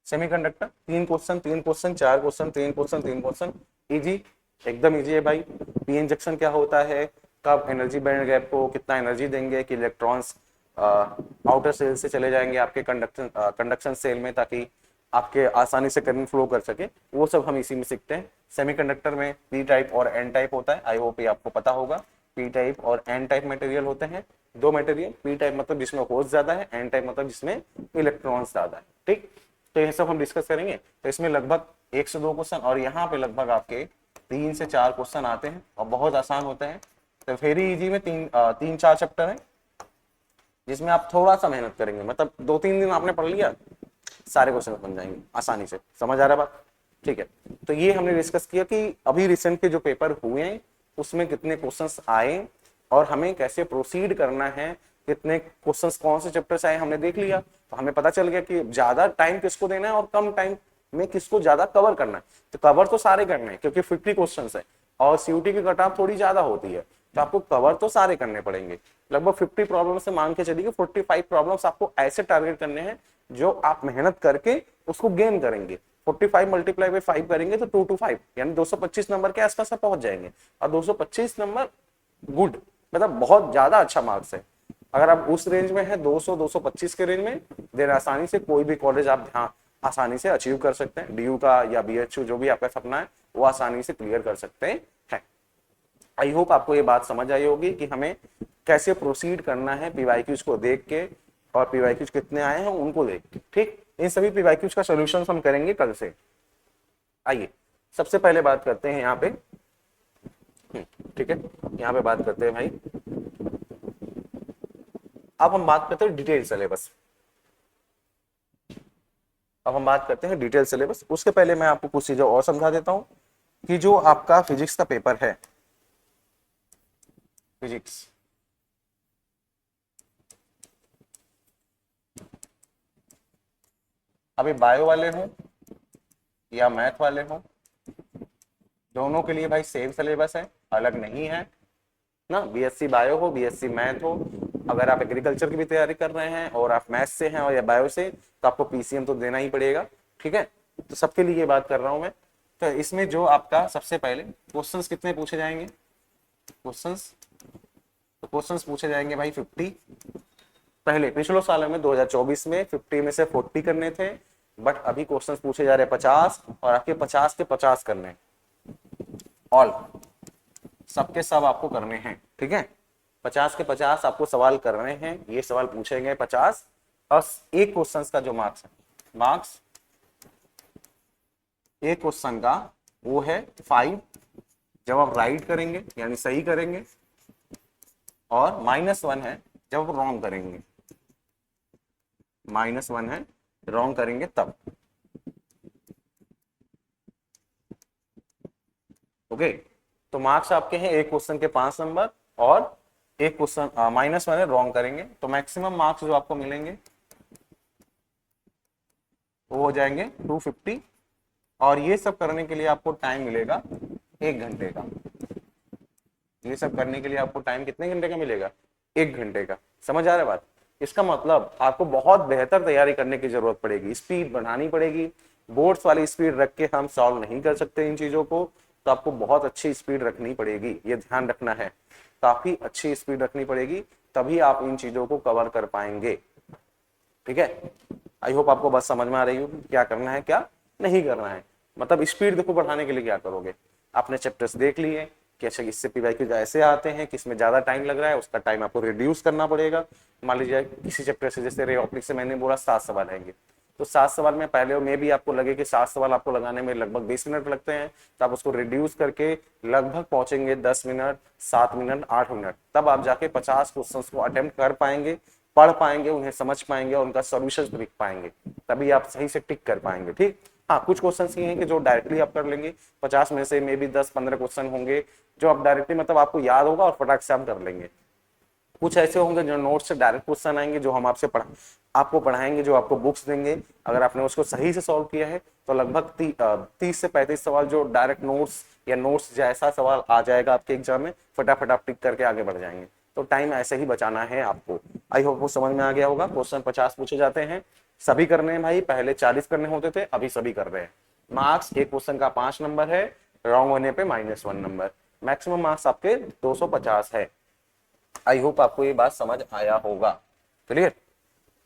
semiconductor 3 question, 3 question, 4 question, 3 question, 3 question, easy, एकदम इजी है भाई। पी इंजेक्शन क्या होता है, कब एनर्जी बैंड गैप को कितना एनर्जी देंगे कि इलेक्ट्रॉन्स आउटर सेल से चले जाएंगे आपके कंडक्शन सेल में, ताकि आपके आसानी से करंट फ्लो कर सके, वो सब हम इसी में सीखते हैं। सेमीकंडक्टर में पी टाइप और एन टाइप होता है, आई होप ये आपको पता होगा। पी टाइप और एन टाइप मटेरियल होते हैं, 2 मटेरियल, पी टाइप मतलब जिसमें होल्स ज्यादा है, एन टाइप मतलब जिसमें इलेक्ट्रॉन्स ज्यादा है। ठीक, तो ये सब हम डिस्कस करेंगे। तो इसमें लगभग 1 से 2 क्वेश्चन, और यहाँ पे लगभग आपके 3 से 4 क्वेश्चन आते हैं और बहुत आसान होते हैं। तो वेरी इजी में 3-4 चैप्टर है, जिसमें आप थोड़ा सा मेहनत करेंगे, मतलब 2-3 दिन आपने पढ़ लिया, सारे क्वेश्चन बन जाएंगे आसानी से। समझ आ रहा है बात? ठीक है, तो ये हमने डिस्कस किया कि अभी रिसेंट के जो पेपर हुए हैं उसमें कितने क्वेश्चंस आए और हमें कैसे प्रोसीड करना है, कितने क्वेश्चंस कौन से चैप्टर से आए हमने देख लिया। तो हमें पता चल गया कि ज्यादा टाइम किसको देना है और कम टाइम में किसको ज्यादा कवर करना है। तो कवर तो सारे करने हैं क्योंकि 50 क्वेश्चन है और सीयूटी की कट ऑफ थोड़ी ज्यादा होती है, तो आपको कवर तो सारे करने पड़ेंगे। लगभग 50 प्रॉब्लम से मांग के चलिए 45 प्रॉब्लम्स आपको ऐसे टारगेट करने हैं जो आप मेहनत करके उसको गेन करेंगे। 45 मल्टीप्लाई बाई 5 करेंगे तो 2 to 5 यानी 225 नंबर के आसपास आप पहुंच जाएंगे। और 225 नंबर गुड, मतलब बहुत ज्यादा अच्छा मार्क्स है। अगर आप उस रेंज में है 200-225 के रेंज में, देर आसानी से कोई भी कॉलेज आप ध्यान आसानी से अचीव कर सकते हैं। डीयू का या बीएचयू जो भी आपका सपना है वो आसानी से क्लियर कर सकते हैं। आई होप आपको ये बात समझ आई होगी कि हमें कैसे प्रोसीड करना है पीवाईक्यूज को देख के, और पीवाईक्यूज कितने आए हैं उनको देख के। ठीक, इन सभी पीवाईक्यूज का सोल्यूशन हम करेंगे कल से। आइए सबसे पहले बात करते हैं यहाँ पे, ठीक है, यहाँ पे बात करते हैं भाई, अब हम बात करते हैं डिटेल सिलेबस। अब हम बात करते हैं डिटेल सिलेबस। उसके पहले मैं आपको कुछ चीजें और समझा देता हूं कि जो आपका फिजिक्स का पेपर है, फिजिक्स। अभी बायो वाले हो या मैथ वाले हो, दोनों के लिए भाई सेम सिलेबस है, अलग नहीं है ना। बीएससी बायो हो, बीएससी मैथ हो, अगर आप एग्रीकल्चर की भी तैयारी कर रहे हैं और आप मैथ से हैं और या बायो से, तो आपको पीसीएम तो देना ही पड़ेगा। ठीक है, तो सबके लिए ये बात कर रहा हूं मैं। तो इसमें जो आपका सबसे पहले क्वेश्चंस कितने पूछे जाएंगे, क्वेश्चंस, तो क्वेश्चंस पूछे जाएंगे भाई 50। पहले पिछले साल में 2024 में 50 में से 40 करने थे, बट अभी क्वेश्चंस पूछे जा रहे हैं 50, और आपके 50 के 50 करने हैं। ऑल, सबके सब आपको करने हैं। ठीक है, 50 के 50 आपको सवाल करने हैं, ये सवाल पूछेंगे 50, और एक क्वेश्चन का जो मार्क्स है, मार्क्स एक क्वेश्चन का वो है 5, जब आप राइट करेंगे यानी सही करेंगे, और -1 है जब आप रॉन्ग करेंगे, -1 है रॉन्ग करेंगे तब। ओके, तो मार्क्स आपके हैं एक क्वेश्चन के 5 नंबर, और एक क्वेश्चन -1 है रॉन्ग करेंगे, तो मैक्सिमम मार्क्स जो आपको मिलेंगे वो हो जाएंगे 250। और ये सब करने के लिए आपको टाइम मिलेगा 1 घंटे का। ये सब करने के लिए आपको टाइम कितने घंटे का मिलेगा, 1 घंटे का। समझ आ रहा है बात? इसका मतलब आपको बहुत बेहतर तैयारी करने की जरूरत पड़ेगी, स्पीड बढ़ानी पड़ेगी। बोर्ड्स वाली स्पीड रख के हम सॉल्व नहीं कर सकते इन चीजों को, तो आपको बहुत अच्छी स्पीड रखनी पड़ेगी, ये ध्यान रखना है। काफी अच्छी स्पीड रखनी पड़ेगी, तभी आप इन चीजों को कवर कर पाएंगे। ठीक है, आई होप आपको बस समझ में आ रही हो क्या करना है क्या नहीं करना है। मतलब स्पीड देखो बढ़ाने के लिए क्या करोगे, आपने चैप्टर्स देख लिए कि अच्छा इससे पीवाईक्यू ऐसे आते हैं कि इसमें ज्यादा टाइम लग रहा है, उसका टाइम आपको रिड्यूस करना पड़ेगा। मान लीजिए किसी चैप्टर से, जैसे रे ऑप्टिक्स से मैंने बोला 7 सवाल आएंगे, तो 7 सवाल में पहले में भी आपको लगे कि 7 सवाल आपको लगाने में लगभग 20 मिनट लगते हैं, तो आप उसको रिड्यूस करके लगभग पहुंचेंगे 10 मिनट, 7 मिनट, 8 मिनट, तब आप जाके 50 क्वेश्चन को अटेम्प्ट कर पाएंगे, पढ़ पाएंगे, उन्हें समझ पाएंगे और उनका सॉल्यूशन लिख पाएंगे, तभी आप सही से टिक कर पाएंगे। ठीक, हाँ कुछ क्वेश्चन ये हैं कि जो डायरेक्टली आप कर लेंगे, 50 में से मे बी 10-15 क्वेश्चन होंगे जो आप डायरेक्टली मतलब आपको याद होगा और फटाक से आप कर लेंगे। कुछ ऐसे होंगे जो नोट से डायरेक्ट क्वेश्चन आएंगे, जो हम आपको पढ़ाएंगे, जो आपको बुक्स देंगे, अगर आपने उसको सही से सॉल्व किया है तो लगभग 30 से 35 सवाल जो डायरेक्ट नोट्स या नोट्स जैसा सवाल आ जाएगा आपके एग्जाम में, फटाफट आप टिक करके आगे बढ़ जाएंगे। तो टाइम ऐसे ही बचाना है आपको। आई होप वो समझ में आ गया होगा। क्वेश्चन 50 पूछे जाते हैं, सभी करने हैं भाई, पहले 40 करने होते थे, अभी सभी कर रहे हैं। मार्क्स एक क्वेश्चन का 5 नंबर है, रॉन्ग होने पे -1 नंबर, मैक्सिमम मार्क्स आपके 250 है। आई होप आपको ये बात समझ आया होगा। क्लियर?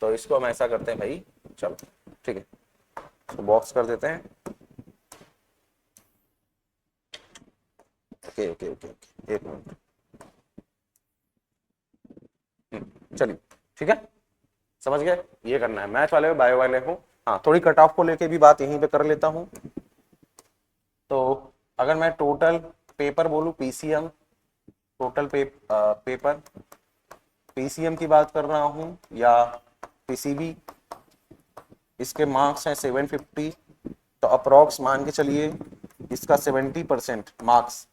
तो इसको हम ऐसा करते हैं भाई, चलो ठीक है, तो बॉक्स कर देते हैं। ओके ओके ओके ओके, एक मिनट, चलिए ठीक है, समझ गए? ये करना है, मैथ वाले हो बायो वाले हो। हाँ, थोड़ी कट ऑफ को लेके भी बात यहीं पे कर लेता हूँ। तो अगर मैं टोटल पेपर बोलूं, पीसीएम, टोटल पेपर पीसीएम की बात कर रहा हूं या पीसीबी, इसके मार्क्स हैं 750, तो अप्रोक्स मान के चलिए इसका 70% मार्क्स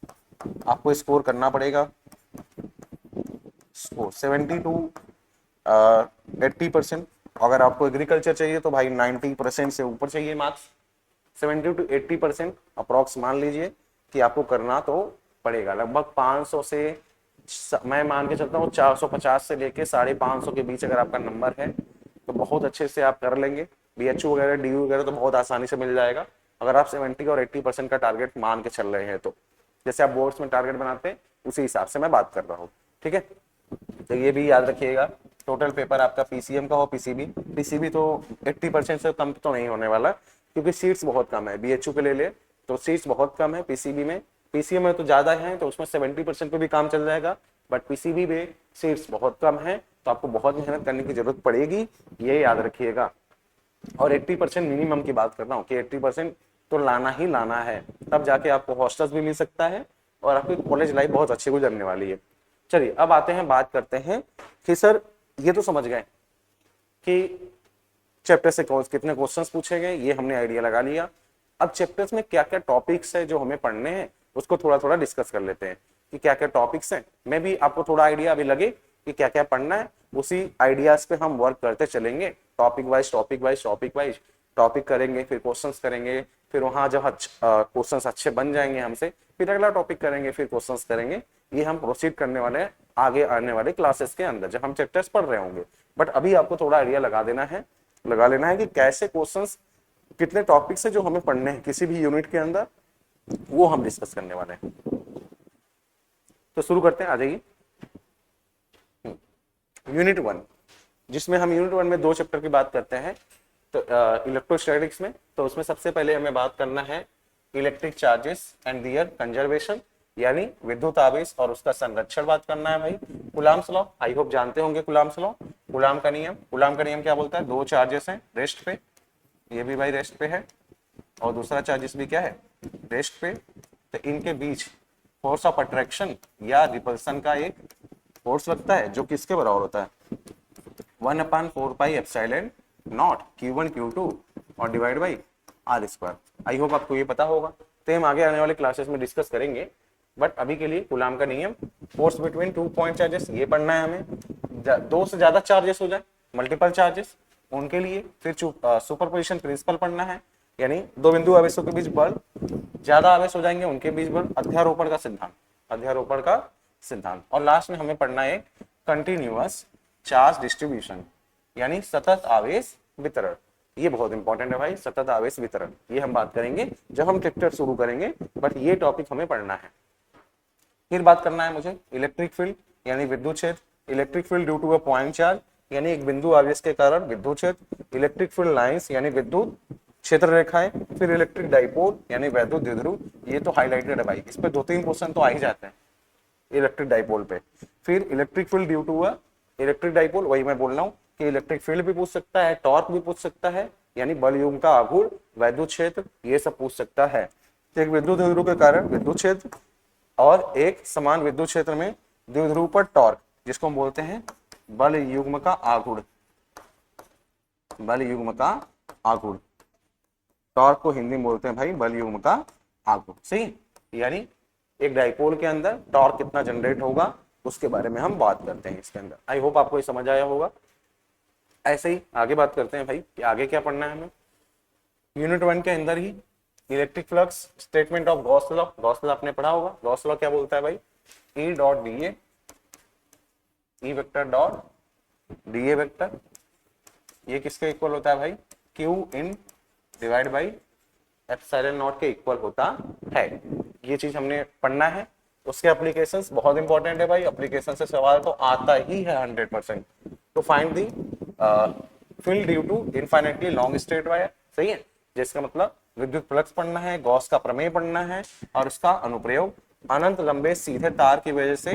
आपको स्कोर करना पड़ेगा। Score 70 to 80%। अगर आपको एग्रीकल्चर चाहिए तो भाई 90% से ऊपर चाहिए मार्क्स। 70 टू 80% अप्रोक्स मान लीजिए कि आपको करना तो पड़ेगा। लगभग 500 से मैं मान के चलता हूँ 450 से लेके 550 के बीच अगर आपका नंबर है तो बहुत अच्छे से आप कर लेंगे। बीएचयू वगैरह, डीयू वगैरह तो बहुत आसानी से मिल जाएगा, अगर आप 70 और 80% का टारगेट मान के चल रहे हैं तो। जैसे आप बोर्ड्स में टारगेट बनाते हैं उसी हिसाब से मैं बात कर रहा हूँ। ठीक है, तो ये भी याद रखिएगा। टोटल पेपर आपका पीसीएम का हो, पीसीबी, पीसीबी तो 80% से कम तो नहीं होने वाला, क्योंकि सीट्स बहुत कम है। बीएचयू के ले ले तो सीट्स बहुत कम है, पीसीबी में, पीसीएम में तो ज्यादा है, तो उसमें 70% पे भी काम चल जाएगा, बट पीसीबी में सीट्स बहुत कम है, तो आपको बहुत मेहनत करने की जरूरत पड़ेगी, ये याद रखिएगा। और 80% मिनिमम की बात कर रहा हूँ कि 80% तो लाना ही लाना है, तब जाके आपको हॉस्टल्स भी मिल सकता है और आपकी कॉलेज लाइफ बहुत अच्छी गुजरने वाली है। चलिए अब आते हैं, बात करते हैं कि सर ये तो समझ गए कि चैप्टर से कितने क्वेश्चंस पूछे गए, ये हमने आइडिया लगा लिया। अब चैप्टर्स में क्या क्या टॉपिक्स है जो हमें पढ़ने हैं उसको थोड़ा थोड़ा डिस्कस कर लेते हैं। कि क्या क्या टॉपिक्स हैं, मैं भी आपको थोड़ा आइडिया अभी लगे कि क्या क्या पढ़ना है, उसी आइडियाज पे हम वर्क करते चलेंगे, topic wise topic wise topic wise topic करेंगे, फिर क्वेश्चंस करेंगे, फिर वहां जब क्वेश्चंस अच्छे बन जाएंगे हमसे, फिर अगला टॉपिक करेंगे, फिर क्वेश्चंस करेंगे। ये हम प्रोसीड करने वाले हैं आगे आने वाले क्लासेस के अंदर जब हम चैप्टर्स पढ़ रहे होंगे। बट अभी आपको थोड़ा आइडिया लगा लेना है कि कैसे क्वेश्चंस, कितने टॉपिक्स है जो हमें पढ़ने हैं किसी भी यूनिट के अंदर, वो हम डिस्कस करने वाले हैं। तो शुरू करते हैं, आ जाइए। यूनिट 1, जिसमें हम यूनिट 1 में 2 चैप्टर की बात करते हैं, तो इलेक्ट्रोस्टैटिक्स में, तो उसमें सबसे पहले हमें बात करना है electric charges and their conservation, यानी विद्युत आवेश और उसका संरक्षण बात करना है भाई। कूलाम्स लॉ, आई होप जानते होंगे कूलाम्स लॉ, कूलाम का नियम क्या बोलता है, 2 चार्जेस हैं रेस्ट पे, ये भी भाई रेस्ट पे है, और दूसरा चार्जेस भी क्या है, रेस्ट पे, तो इनके बीच फोर्स ऑफ अट्रैक्शन या रिपल्सन का एक फोर्स लगता है जो किसके बराबर होता है, 1/4 एप्सिलॉन नॉट Q1 Q2 और divide by R²। I hope आपको ये पता होगा, तो हम आगे आने वाले क्लासेस में डिस्कस करेंगे। बट अभी के लिए कूलाम का नियम, फोर्स बिटवीन 2 पॉइंट चार्जेस, ये पढ़ना है हमें। 2 से ज्यादा चार्जेस हो जाए, मल्टीपल चार्जेस, उनके लिए फिर सुपरपोजिशन प्रिंसिपल पढ़ना है, यानी 2 बिंदु आवेशों के बीच बल, ज्यादा आवेश हो जाएंगे उनके बीच बल, अध्यारोपण का सिद्धांत, और लास्ट में हमें पढ़ना है कंटिन्यूअस चार्ज डिस्ट्रीब्यूशन, यानी सतत आवेश वितरण। ये बहुत इंपॉर्टेंट है भाई, सतत आवेश वितरण, ये हम बात करेंगे जब हम चैप्टर शुरू करेंगे, बट ये टॉपिक हमें पढ़ना है। फिर बात करना है मुझे इलेक्ट्रिक फील्ड, यानी विद्युत क्षेत्र, electric field due to a point charge, यानी एक बिंदु आवेश के कारण विद्युत क्षेत्र, इलेक्ट्रिक फील्ड लाइंस, यानी विद्युत क्षेत्र रेखाएं, फिर इलेक्ट्रिक डाइपोल, यानी वैद्युत द्विध्रुव, ये तो हाईलाइटेड है भाई, इस पे 2-3 क्वेश्चन तो आ ही जाते हैं इलेक्ट्रिक डाइपोल पे। फिर electric field due to a electric dipole, वही मैं बोल रहा हूँ कि इलेक्ट्रिक फील्ड भी पूछ सकता है, टॉर्क भी पूछ सकता है, यानी बल युग्म का आघूर्ण, वैद्युत क्षेत्र, ये सब पूछ सकता है। तो एक विद्युत द्विध्रुव के कारण विद्युत क्षेत्र और एक समान विद्युत क्षेत्र में द्विध्रुव पर टॉर्क, जिसको हम बोलते हैं बल युग्म का आघूर्ण, टॉर्क को हिंदी में बोलते हैं भाई बल युग्म का आघूर्ण, सही। यानी एक डाइपोल के अंदर टॉर्क कितना जनरेट होगा उसके बारे में हम बात करते हैं इसके अंदर। आई होप आपको ये समझ आया होगा। ऐसे ही आगे बात करते हैं भाई कि आगे क्या पढ़ना है हमें। यूनिट 1 के अंदर ही electric flux, statement of Gauss law, आपने पढ़ा होगा। गॉस लॉ क्या बोलता है भाई, E dot dA, E vector dot dA vector, ये किसके इक्वल होता है भाई, Q in divide by epsilon not के इक्वल होता है। ये चीज हमने पढ़ना है। उसके एप्लीकेशंस बहुत इंपॉर्टेंट है भाई, एप्लीकेशन से सवाल तो आता ही है 100%। तो find the field due to infinitely long straight wire, सही है, जिसका मतलब विद्युत फ्लक्स पढ़ना है, गॉस का प्रमेय पढ़ना है, और उसका अनुप्रयोग अनंत लंबे सीधे तार की वजह से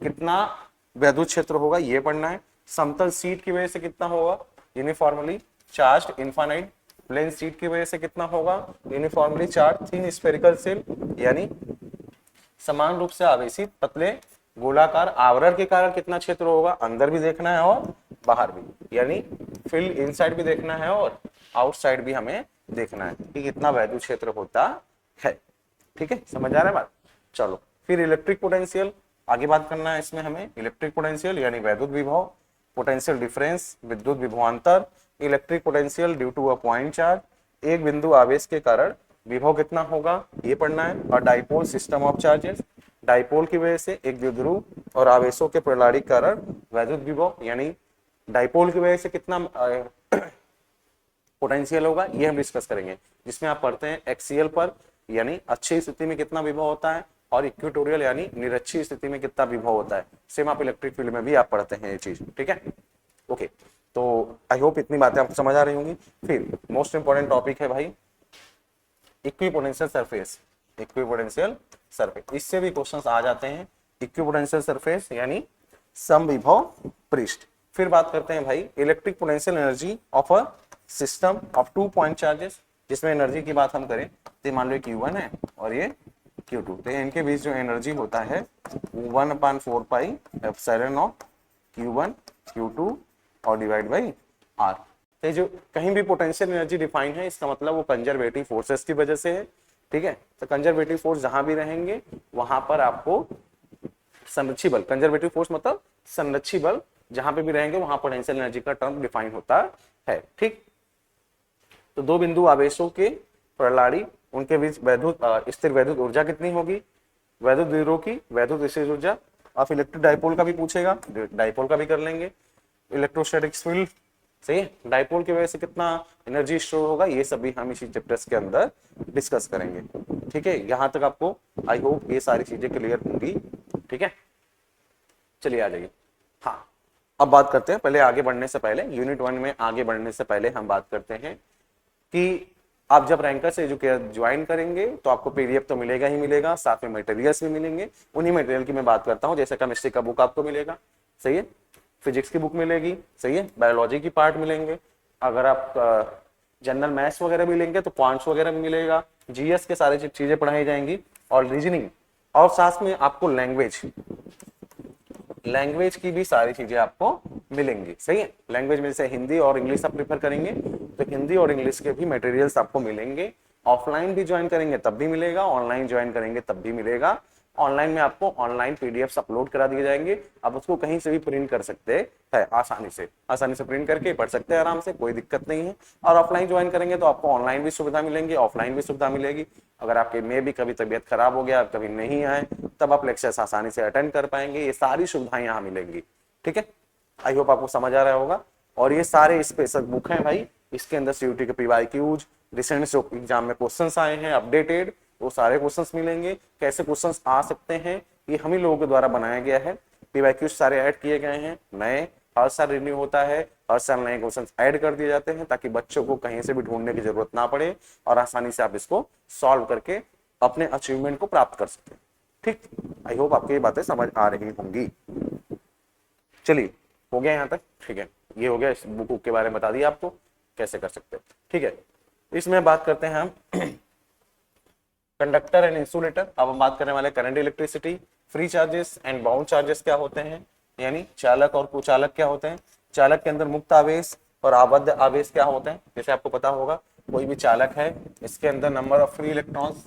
कितना विद्युत क्षेत्र होगा ये पढ़ना है, समतल सीट की वजह से कितना होगा, uniformly charged infinite plane sheet की वजह से कितना होगा, uniformly charge thin spherical shell, यानी समान रूप से आवेशित पतले गोलाकार आवरण के कारण कितना क्षेत्र होगा, अंदर भी देखना है और बाहर भी, यानी फील्ड इनसाइड भी देखना है और आउटसाइड भी हमें देखना है कि कितना वैद्युत क्षेत्र होता है। ठीक है, समझ आ रहा है बात। चलो फिर इलेक्ट्रिक पोटेंशियल आगे बात करना है इसमें हमें। इलेक्ट्रिक पोटेंशियल यानी वैद्युत विभव, पोटेंशियल डिफरेंस विद्युत विभवांतर, electric potential due to a point charge, एक बिंदु आवेश के कारण विभव कितना होगा ये पढ़ना है, और dipole system of charges, dipole की वजह से एक द्विध्रुव और आवेशों के प्रणाली के कारण वैद्युत विभव, यानी डाइपोल की वजह से कितना पोटेंशियल होगा ये हम डिस्कस करेंगे, जिसमें आप पढ़ते हैं एक्सियल पर, यानी अच्छी स्थिति में कितना विभव होता है, और इक्वेटोरियल यानी निरक्षीय स्थिति में कितना विभव होता है। सेम आप इलेक्ट्रिक फील्ड में भी आप पढ़ते हैं ये चीज, ठीक है। ओके, तो आई होप इतनी बातें आपको समझ आ रही होंगी। फिर मोस्ट इंपॉर्टेंट टॉपिक है भाई इक्विपोटेंशियल सरफेस, इक्विपोटेंशियल सरफेस, इससे भी क्वेश्चंस आ जाते हैं। इक्विपोटेंशियल सरफेस यानी समविभव पृष्ठ। फिर बात करते हैं भाई electric potential energy of a system of 2 point charges, जिसमें एनर्जी की बात हम करें तो मान लो Q1 है और ये Q2, तो इनके बीच जो एनर्जी होता है 1/4 एप्सिलॉन नॉट Q1 Q2 और डिवाइड बाई R। तो जो कहीं भी पोटेंशियल एनर्जी डिफाइन है इसका मतलब वो कंजर्वेटिव फोर्सेस की वजह से है, ठीक है। तो कंजर्वेटिव फोर्स जहां भी रहेंगे वहां पर आपको संरक्षी बल, कंजर्वेटिव फोर्स मतलब संरक्षी बल, जहां पे भी रहेंगे वहां पोटेंशियल एनर्जी का टर्म डिफाइन होता है। ठीक, तो दो बिंदु आवेशों के प्रणाली, उनके बीच वैद्युत स्थिर वैद्युत ऊर्जा कितनी होगी, वैद्युत द्विध्रुव की वैद्युत स्थिर ऊर्जा। आप इलेक्ट्रिक डाइपोल का भी पूछेगा, डाइपोल का भी कर लेंगे। इलेक्ट्रोस्टैटिक्स फील्ड, सही है, डाइपोल की वजह से कितना एनर्जी स्टोर होगा, ये सब भी हम इसी चैप्टर्स के अंदर डिस्कस करेंगे। ठीक है, यहां तक आपको आई होप ये सारी चीजें क्लियर होंगी। ठीक है, चलिए आ जाइए। हाँ, अब बात करते हैं, पहले आगे बढ़ने से पहले यूनिट 1 में आगे बढ़ने से पहले हम बात करते हैं कि आप जब रैंकर से एजुकेटर ज्वाइन करेंगे तो आपको पीडीएफ तो मिलेगा ही मिलेगा, साथ में मटेरियल्स भी मिलेंगे। उन्हीं मटेरियल की मैं बात करता हूँ, जैसे केमिस्ट्री का बुक आपको मिलेगा, सही है, फिजिक्स की बुक मिलेगी, सही है, बायोलॉजी की पार्ट मिलेंगे, अगर आप जनरल मैथ्स वगैरह भी लेंगे तो पॉइंट्स वगैरह भी मिलेगा, जीएस के सारी चीजें पढ़ाई जाएंगी और रीजनिंग, और साथ में आपको लैंग्वेज की भी सारी चीजें आपको मिलेंगी। सही है, लैंग्वेज में जैसे हिंदी और इंग्लिश आप प्रेफर करेंगे तो हिंदी और इंग्लिश के भी मटेरियल्स आपको मिलेंगे। ऑफलाइन भी ज्वाइन करेंगे तब भी मिलेगा, ऑनलाइन ज्वाइन करेंगे तब भी मिलेगा। ऑनलाइन में आपको ऑनलाइन पीडीएफ्स अपलोड करा दिए जाएंगे, आप उसको कहीं से भी प्रिंट कर सकते हैं, आसानी से प्रिंट करके पढ़ सकते हैं आराम से, कोई दिक्कत नहीं है। और ऑफलाइन ज्वाइन करेंगे तो आपको ऑनलाइन भी सुविधा मिलेंगी, ऑफलाइन भी सुविधा मिलेगी। अगर आपके में भी कभी तबीयत खराब हो गया, आप कभी नहीं आए, तब आप लेक्चर्स आसानी से अटेंड कर पाएंगे, ये सारी सुविधाएं यहाँ मिलेंगी। ठीक है, आई होप आपको समझ आ रहा होगा। और ये सारे स्पेशल बुक हैं भाई, इसके अंदर सीयूटी के पीवाईक्यूज, रिसेंट जो एग्जाम में क्वेश्चंस आए हैं अपडेटेड, वो सारे क्वेश्चंस मिलेंगे। कैसे क्वेश्चंस आ सकते हैं ये हम ही लोगों के द्वारा बनाया गया है, पीवाईक्यूज सारे ऐड किए गए हैं, नए हर साल रिन्यू होता है, हर साल नए क्वेश्चंस ऐड कर दिए जाते हैं, ताकि बच्चों को कहीं से भी ढूंढने की जरूरत ना पड़े और आसानी से आप इसको सॉल्व करके अपने अचीवमेंट को प्राप्त कर सकें। ठीक, आई होप आपको ये बातें समझ आ रही होंगी। चलिए, हो गया यहाँ तक। ठीक है, ये हो गया, इस बुक के बारे में बता दिया आपको कैसे कर सकते हैं। ठीक है, इसमें बात करते हैं हम कंडक्टर एंड इंसुलेटर। अब हम बात करने वाले current, electricity, free charges and bound charges क्या होते हैं, यानी चालक और कुचालक क्या होते हैं। चालक के अंदर मुक्त आवेश और आबद्ध आवेश क्या होते हैं। जैसे आपको पता होगा, कोई भी चालक है, इसके अंदर नंबर ऑफ फ्री इलेक्ट्रॉन्स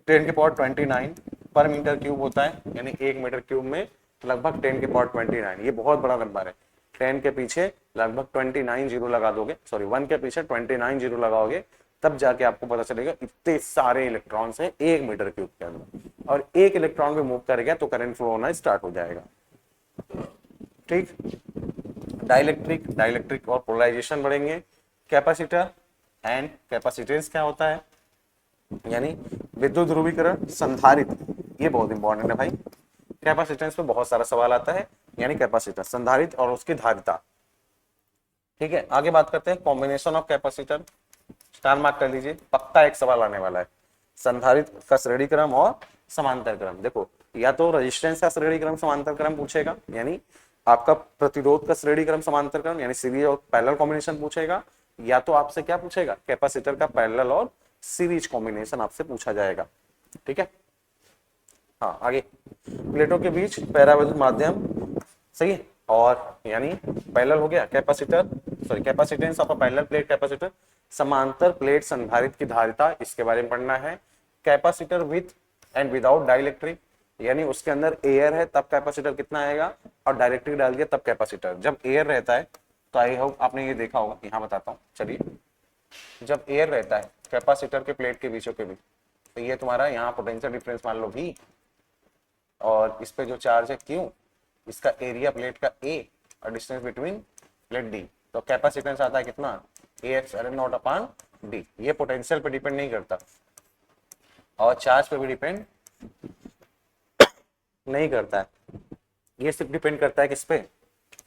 10⁻29 पर मीटर क्यूब होता है, यानी 1 मीटर क्यूब में लगभग 10⁻29, ये बहुत बड़ा नंबर है। 10 के पीछे लगभग 29 जीरो लगा दोगे, सॉरी 1 के पीछे 29 जीरो लगाओगे, तब जाके आपको पता चलेगा इतने सारे इलेक्ट्रॉन्स हैं 1 मीटर क्यूब के अंदर, और एक इलेक्ट्रॉन भी मूव करेगा तो करंट फ्लो होना स्टार्ट हो जाएगा। ठीक, डाइलेक्ट्रिक और पोलराइजेशन बढ़ेंगे। कैपेसिटर एंड कैपेसिटेंस क्या होता है, यानी विद्युत ध्रुवीकरण, संधारित्र, ये बहुत इंपॉर्टेंट है भाई। कैपेसिटेंस पे बहुत सारा सवाल आता है, यानी कैपेसिटर, संधारित्र और उसकी धारिता। ठीक है, आगे बात करते हैं combination of capacitor, star mark कर लीजिए, पक्का एक सवाल आने वाला है। संधारित्र का श्रेणी क्रम और समांतर क्रम। देखो, या तो रेजिस्टेंस का श्रेणी क्रम समांतर क्रम पूछेगा, यानी आपका प्रतिरोध का श्रेणी क्रम समांतर क्रम, यानी सीरीज और पैरेलल कॉम्बिनेशन पूछेगा, या तो आपसे क्या पूछेगा, कैपेसिटर का पैरेलल और सीरीज कॉम्बिनेशन आपसे पूछा जाएगा। ठीक है, हाँ आगे, प्लेटों के बीच पैरावैद्युत माध्यम, सही है, और यानी पैरेलल हो गया capacitor, sorry capacitance of a parallel plate capacitor, समांतर प्लेट संधारित्र की धारिता, इसके बारे में पढ़ना है। Capacitor with and without dielectric, यानी उसके अंदर एयर है तब कैपेसिटर कितना आएगा, और डाइलेक्ट्रिक डाल दिया तब कैपेसिटर। जब एयर रहता है तो आई होप आपने ये देखा होगा, यहाँ बताता हूँ, चलिए, जब एयर रहता है कैपेसिटर के प्लेट के बीचों के बीच, तो ये तुम्हारा यहाँ पोटेंशियल डिफरेंस मान लो V, और इस पे जो चार्ज है Q, इसका एरिया प्लेट का A और डिस्टेंस बिटवीन प्लेट D, तो कैपेसिटेंस आता है कितना, AX(ln0/d). ये पोटेंशियल पे डिपेंड नहीं करता और चार्ज पे भी डिपेंड नहीं करता है, ये सिर्फ डिपेंड करता है किस पे,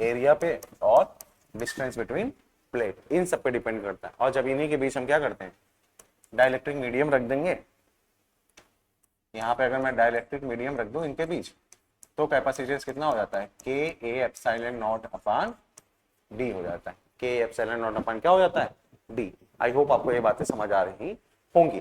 एरिया पे और डिस्टेंस बिटवीन प्लेट, इन सब पे डिपेंड करता है। और जब इन्हीं के बीच हम क्या करते हैं, डाइलेक्ट्रिक मीडियम रख देंगे, यहाँ पे अगर मैं डाइलेक्ट्रिक मीडियम रख दूं इनके बीच, तो कैपेसिटेंस कितना हो जाता है, KA(ε0/d) हो जाता है, KA(ε0) क्या हो जाता है, D। आई होप आपको ये बातें समझ आ रही होंगी।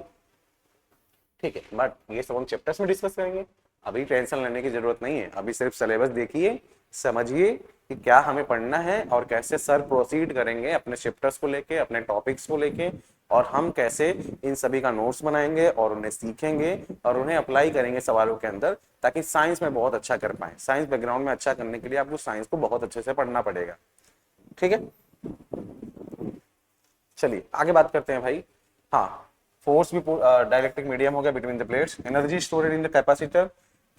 ठीक है, बट ये सब हम चैप्टर्स में डिस्कस करेंगे, अभी टेंशन लेने की जरूरत नहीं है, अभी सिर्फ सिलेबस देखिए, समझिए कि क्या हमें पढ़ना है और कैसे सर प्रोसीड करेंगे अपने चैप्टर्स को लेके, अपने टॉपिक्स को लेके, और हम कैसे इन सभी का नोट्स बनाएंगे और उन्हें सीखेंगे और उन्हें अप्लाई करेंगे सवालों के अंदर, ताकि साइंस में बहुत अच्छा कर पाए। साइंस बैकग्राउंड में अच्छा करने के लिए आपको साइंस को बहुत अच्छे से पढ़ना पड़ेगा। ठीक है, चलिए आगे बात करते हैं भाई। हाँ, फोर्स भी डाइलेक्ट्रिक मीडियम हो गया between the plates. Energy storeyed in the capacitor,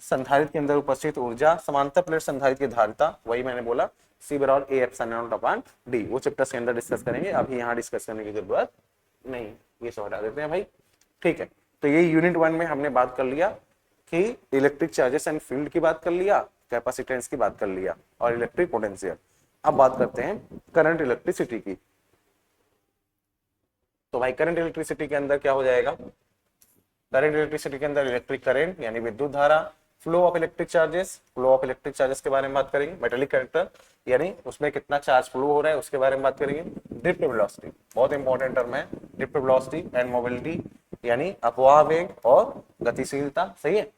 संधारित्र के अंदर उपस्थित ऊर्जा। समांतर प्लेट संधारित्र की धारिता, वही मैंने बोला सी बराबर A epsilon not upon D, वो चैप्टर्स के अंदर डिस्कस करेंगे, अभी यहाँ डिस्कस करने की जरूरत नहीं, ये सब हटा देते हैं भाई। ठीक है, तो ये यूनिट 1 में हमने बात कर लिया कि इलेक्ट्रिक चार्जेस एंड फील्ड की बात कर लिया, कैपेसिटेंस की बात कर लिया और इलेक्ट्रिक पोटेंशियल। अब बात करते हैं करंट इलेक्ट्रिसिटी की। तो भाई करंट इलेक्ट्रिसिटी के अंदर क्या हो जाएगा, करंट इलेक्ट्रिसिटी के अंदर इलेक्ट्रिक करंट यानी विद्युत धारा, flow of electric charges, flow of electric charges के बारे में बात करेंगे, मेटेलिक कैरेक्टर यानी उसमें कितना चार्ज फ्लो हो रहा है उसके बारे में बात करेंगे, ड्रिफ्ट वेलोसिटी बहुत इंपॉर्टेंट टर्म है, ड्रिफ्ट वेलोसिटी एंड मोबिलिटी यानी अपवाह वेग और गतिशीलता। सही है,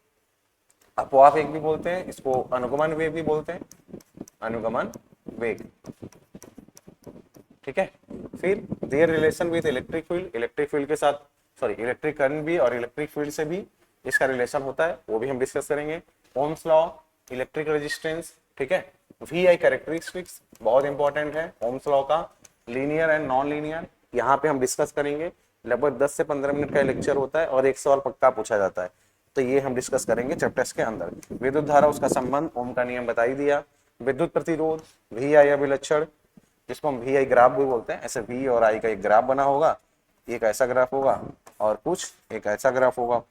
अपवाह वेग भी बोलते हैं इसको, अनुगमन वेग भी बोलते हैं, अनुगमन वेग। ठीक है, फिर there relation with electric field, electric field के साथ सॉरी इलेक्ट्रिक करंट भी और इलेक्ट्रिक फील्ड से भी इसका रिलेशन होता है, वो भी हम डिस्कस करेंगे। ओम्स लॉ, इलेक्ट्रिक रेजिस्टेंस, ठीक है, वीआई कैरेक्टरिस्टिक्स बहुत इंपॉर्टेंट है ओम्स लॉ का, लीनियर एंड नॉन लीनियर यहाँ पे हम डिस्कस करेंगे। लगभग 10 से 15 मिनट का लेक्चर होता है और एक सवाल पक्का पूछा जाता है, तो ये हम डिस्कस करेंगे चैप्टर्स के अंदर। विद्युत धारा उसका संबंध, ओम का नियम बता ही दिया। विद्युत प्रतिरोध, वी आई अभिलक्षण जिसको हम वी आई ग्राफ भी बोलते हैं, ऐसे वी और आई का एक ग्राफ बना होगा, एक ऐसा ग्राफ होगा और कुछ एक ऐसा ग्राफ होगा।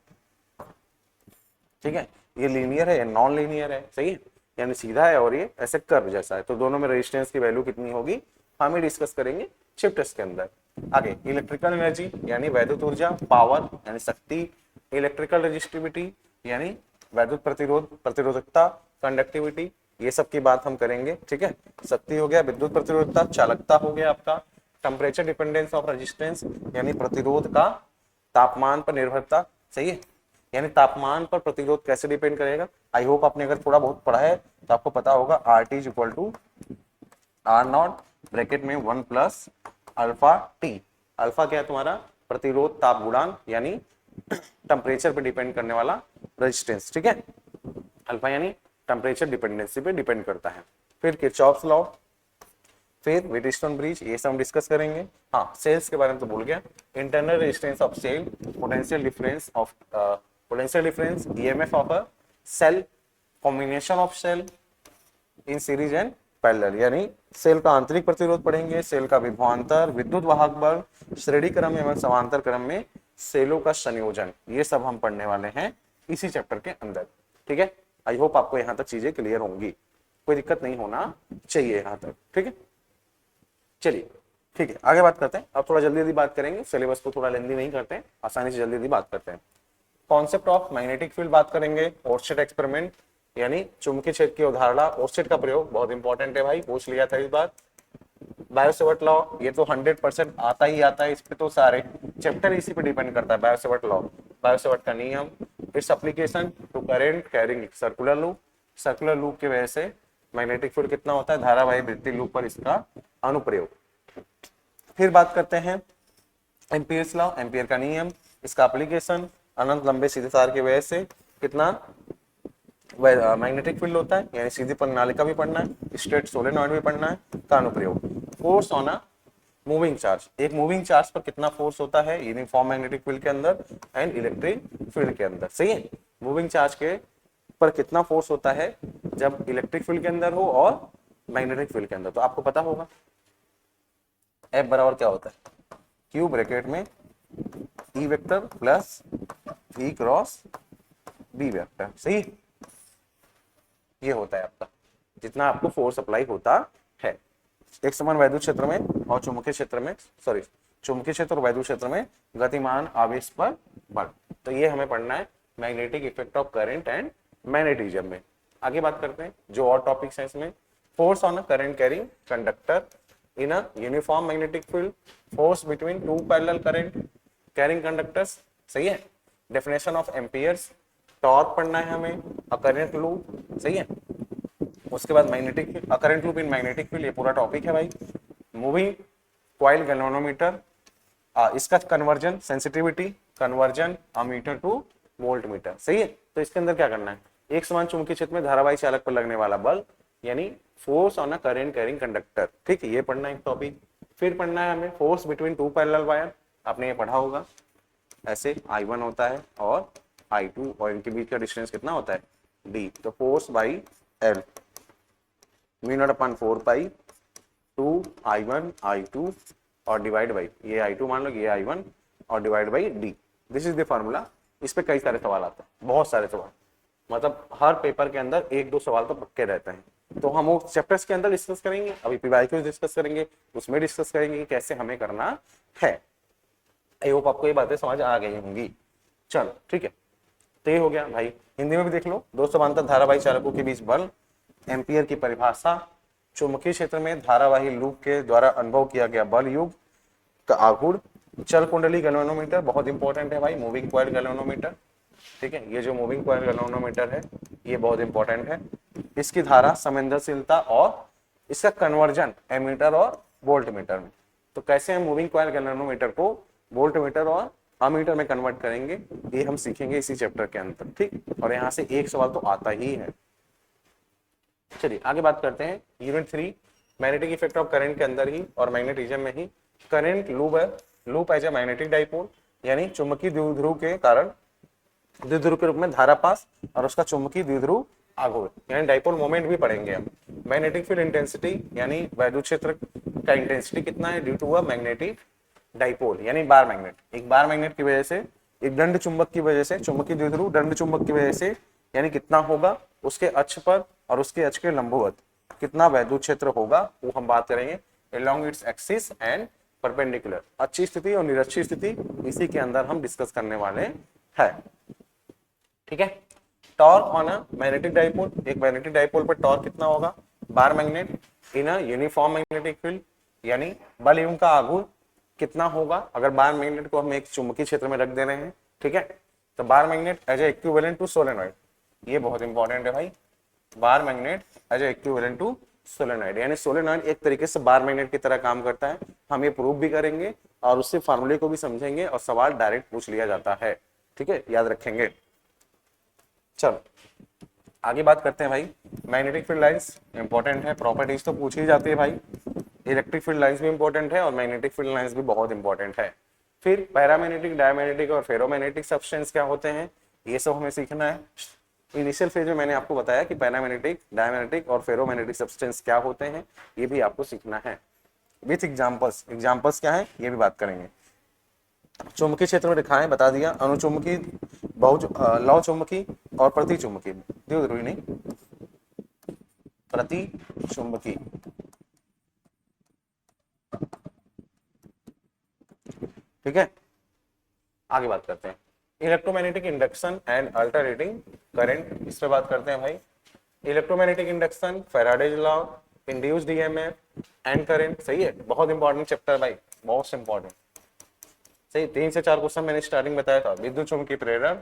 ठीक है, ये लीनियर है या नॉन लीनियर है, सही है, यानी सीधा है और ये ऐसे कर्व जैसा है, तो दोनों में रेजिस्टेंस की वैल्यू कितनी होगी हम ही डिस्कस करेंगे चैप्टर्स के अंदर। आगे इलेक्ट्रिकल एनर्जी यानी वैद्युत ऊर्जा, पावर यानी शक्ति, इलेक्ट्रिकल रेजिस्टिविटी यानी वैद्युत प्रतिरोध, प्रतिरोधकता, कंडक्टिविटी, ये सब की बात हम करेंगे। ठीक है, शक्ति हो गया, विद्युत प्रतिरोधकता, चालकता हो गया आपका, टेम्परेचर डिपेंडेंस ऑफ रेजिस्टेंस यानी प्रतिरोध का तापमान पर निर्भरता। सही है, यानी तापमान पर प्रतिरोध कैसे डिपेंड करेगा। आई होप आपने अगर थोड़ा बहुत पढ़ा है तो आपको पता होगा R T is equal to R naught bracket में 1 प्लस अल्फा टी। अल्फा क्या है तुम्हारा, प्रतिरोध ताप गुणांक यानी टेम्परेचर पे डिपेंड करने वाला रेजिस्टेंस। ठीक है, अल्फा यानी टेम्परेचर डिपेंडेंसी पे डिपेंड करता है। फिर किरचॉफ्स लॉ, फिर व्हीटस्टोन ब्रिज, ये सब हम डिस्कस करेंगे। हाँ, सेल्स के बारे में तो भूल गया, internal resistance of cell, potential difference EMF of a cell, combination of cell in series and parallel, यानी सेल का आंतरिक प्रतिरोध पढ़ेंगे, सेल का विभवांतर, विद्युत वाहक बल, श्रेणी क्रम एवं समांतर क्रम में सेलों का संयोजन, ये सब हम पढ़ने वाले हैं इसी चैप्टर के अंदर। ठीक है, आई होप आपको यहाँ तक चीजें क्लियर होंगी, कोई दिक्कत नहीं होना चाहिए यहाँ तक। ठीक है, चलिए ठीक है आगे बात करते हैं। अब थोड़ा जल्दी जल्दी बात करेंगे, सिलेबस को थोड़ा लेंदी नहीं करते हैं, आसानी से जल्दी जल्दी बात करते हैं। कॉन्सेप्ट ऑफ मैग्नेटिक फील्ड बात करेंगे, ओर्स्टेड एक्सपेरिमेंट यानी चुंबकीय क्षेत्र की अवधारणा, ओर्स्टेड का प्रयोग बहुत इंपॉर्टेंट है भाई, पूछ लिया था इस बार। बायो-सेवर्ट लॉ, ये तो 100% आता ही आता है, इस पे तो सारे चैप्टर इसी पे डिपेंड करता है, बायो-सेवर्ट लॉ, बायो-सेवर्ट का नियम, its application to current carrying circular loop की वजह से मैग्नेटिक फील्ड कितना होता है, धारावाही वृत्तीय लूप पर इसका अनुप्रयोग। फिर बात करते हैं एम्पियर्स लॉ, एम्पियर का नियम, इसका एप्लीकेशन, अनंत लंबे सीधे तार की वजह से कितना मैग्नेटिक फील्ड होता है, यानी सीधी प्रणालिका भी पढ़ना है, स्ट्रेट सोलेनॉइड भी पढ़ना है, का अनुप्रयोग। Force on a moving charge, एक मूविंग चार्ज पर कितना फोर्स होता है यूनिफॉर्म मैग्नेटिक फील्ड के अंदर एंड इलेक्ट्रिक फील्ड के अंदर। सही है, मूविंग चार्ज के पर कितना फोर्स होता है जब इलेक्ट्रिक फील्ड के अंदर हो और मैग्नेटिक फील्ड के अंदर, तो आपको पता होगा एफ बराबर क्या होता है, क्यू ब्रैकेट में E vector plus V cross B vector. सही, ये होता है आपका जितना आपको फोर्स अप्लाई होता है एक समान वैद्युत क्षेत्र में और चुंबकीय क्षेत्र में, सॉरी चुंबकीय क्षेत्र और वैद्युत क्षेत्र में गतिमान आवेश पर बल। तो ये हमें पढ़ना है magnetic effect of current and magnetism में। आगे बात करते हैं जो और टॉपिक्स हैं इसमें, force on a current carrying conductor in a uniform magnetic field, force between two parallel current carrying conductors. सही है, डेफिनेशन ऑफ एम्पियर्स, टॉर्क पढ़ना है हमें, अ करंट लूप। सही है, उसके बाद magnetic a current loop in magnetic field, ये पूरा टॉपिक है भाई। मूविंग कॉइल गैल्वेनोमीटर, इसका conversion sensitivity, conversion ammeter two volt meter, सही है। तो इसके अंदर क्या करना है, एक समान चुंबकीय क्षेत्र में धारावाही चालक पर लगने वाला बल यानी force on a current carrying conductor, ठीक है, ये पढ़ना है एक टॉपिक। फिर पढ़ना है हमें force between two parallel wire, आपने ये पढ़ा होगा, ऐसे I1 होता है और I2 और इनके बीच का डिस्टेंस कितना होता है D, तो force by L mu upon 4 pi 2 I1 I2 और डिवाइड बाई ये I2 मान लो, ये I1 और divide by D, this is the formula. इस पे कई सारे सवाल आते हैं, बहुत सारे सवाल, मतलब हर पेपर के अंदर एक दो सवाल तो पक्के रहते हैं। तो हम वो चैप्टर्स के अंदर डिस्कस करेंगे, अभी पीवाईक्यू डिस्कस करेंगे, उसमें डिस्कस करेंगे कि कैसे हमें करना है। आई होप आपको ये बातें समझ आ गई होंगी। चलो ठीक है, तो ये हो गया भाई। हिंदी में भी देख लो, दो समांतर धारावाही चालकों के बीच बल, एम्पियर की परिभाषा, चुंबकीय क्षेत्र में धारावाही लूप के द्वारा अनुभव किया गया बल युग का आघूर्ण, चल कुंडली गैल्वेनोमीटर, बहुत इंपॉर्टेंट है भाई, मूविंग कॉइल गैल्वेनोमीटर, ठीक है, ये जो मूविंग कॉइल गैल्वेनोमीटर है ये बहुत इंपॉर्टेंट है, इसकी धारा संवेदनशीलता और इसका कन्वर्जन एमीटर और वोल्ट मीटर में। तो कैसे हम मूविंग कॉइल गैल्वेनोमीटर को वोल्ट मीटर और अमीटर में कन्वर्ट करेंगे, ये हम सीखेंगे इसी चैप्टर के अंदर, ठीक। और यहाँ से एक सवाल तो आता ही है। चलिए आगे बात करते हैं unit 3 magnetic effect of current के अंदर ही और मैग्नेटिज्म में ही। Current loop as a magnetic dipole, यानी चुंबकीय द्विध्रुव के कारण द्विध्रुव के रूप में धारा पास और उसका चुंबकीय द्विध्रुव आघूर्ण यानी डाइपोल मोमेंट भी पढ़ेंगे हम। मैग्नेटिक फील्ड इंटेंसिटी यानी वैद्युत क्षेत्र का इंटेंसिटी कितना है due to a magnetic dipole यानी बार मैग्नेट, एक बार मैग्नेट की वजह से, एक दंड चुंबक की वजह से, चुंबकीय द्विध्रुव दंड चुंबक की वजह से, यानी कितना होगा उसके अक्ष पर और उसके अक्ष के लंबवत कितना वैद्युत क्षेत्र होगा, वो हम बात करेंगे along its axis and perpendicular। अच्छी स्थिति और निरक्षी स्थिति इसी के अंदर हम डिस्कस करने वाले हैं, ठीक है। Torque on a magnetic dipole, एक मैग्नेटिक डाइपोल पर टॉर्क कितना होगा, bar magnet in a uniform magnetic field, यानी बल युग्म का आघूर्ण कितना होगा अगर बार मैग्नेट को हम एक चुंबकीय क्षेत्र में रख दे रहे हैं, ठीक है। तो bar magnet as a equivalent to solenoid, ये बहुत इंपॉर्टेंट है भाई, bar magnet as a equivalent to solenoid, यानी सोलेनॉइड एक तरीके से बार मैग्नेट की तरह काम करता है। हम ये प्रूव भी करेंगे और उससे फार्मूले को भी समझेंगे और सवाल डायरेक्ट पूछ लिया जाता है, ठीक है, याद रखेंगे। चलो आगे बात करते हैं भाई, मैग्नेटिक फील्ड लाइंस इंपॉर्टेंट है, प्रॉपर्टीज तो पूछी जाती है भाई, इलेक्ट्रिक फील्ड लाइंस भी इंपॉर्टेंट है और मैग्नेटिक फील्ड लाइंस भी बहुत इंपॉर्टेंट है। फिर पैरामैग्नेटिक, डायमैग्नेटिक और फेरोमैग्नेटिक सब्सटेंस क्या होते हैं, ये सब हमें सीखना है। इनिशियल फेज में मैंने आपको बताया कि पैरामैग्नेटिक, डायमैग्नेटिक और फेरोमैग्नेटिक सब्सटेंस क्या होते हैं, ये भी आपको सीखना है विथ एग्जांपल्स। एग्जांपल्स क्या है ये भी बात करेंगे। चुंबकीय क्षेत्र में दिखाएं, बता दिया, अनुचुंबकी, लौ चुंबकी और प्रति चुंबकी, द्विध्रुवी नहीं, प्रति चुंबकी, ठीक है। आगे बात करते हैं electromagnetic induction and alternating current, इस पे बात करते हैं भाई। Electromagnetic induction, Faraday's law, induced EMF and current, सही है, बहुत इंपॉर्टेंट चैप्टर भाई, मोस्ट इंपॉर्टेंट, सही। 3 से 4 क्वेश्चन मैंने स्टार्टिंग बताया था, विद्युत चुंबकीय प्रेरण,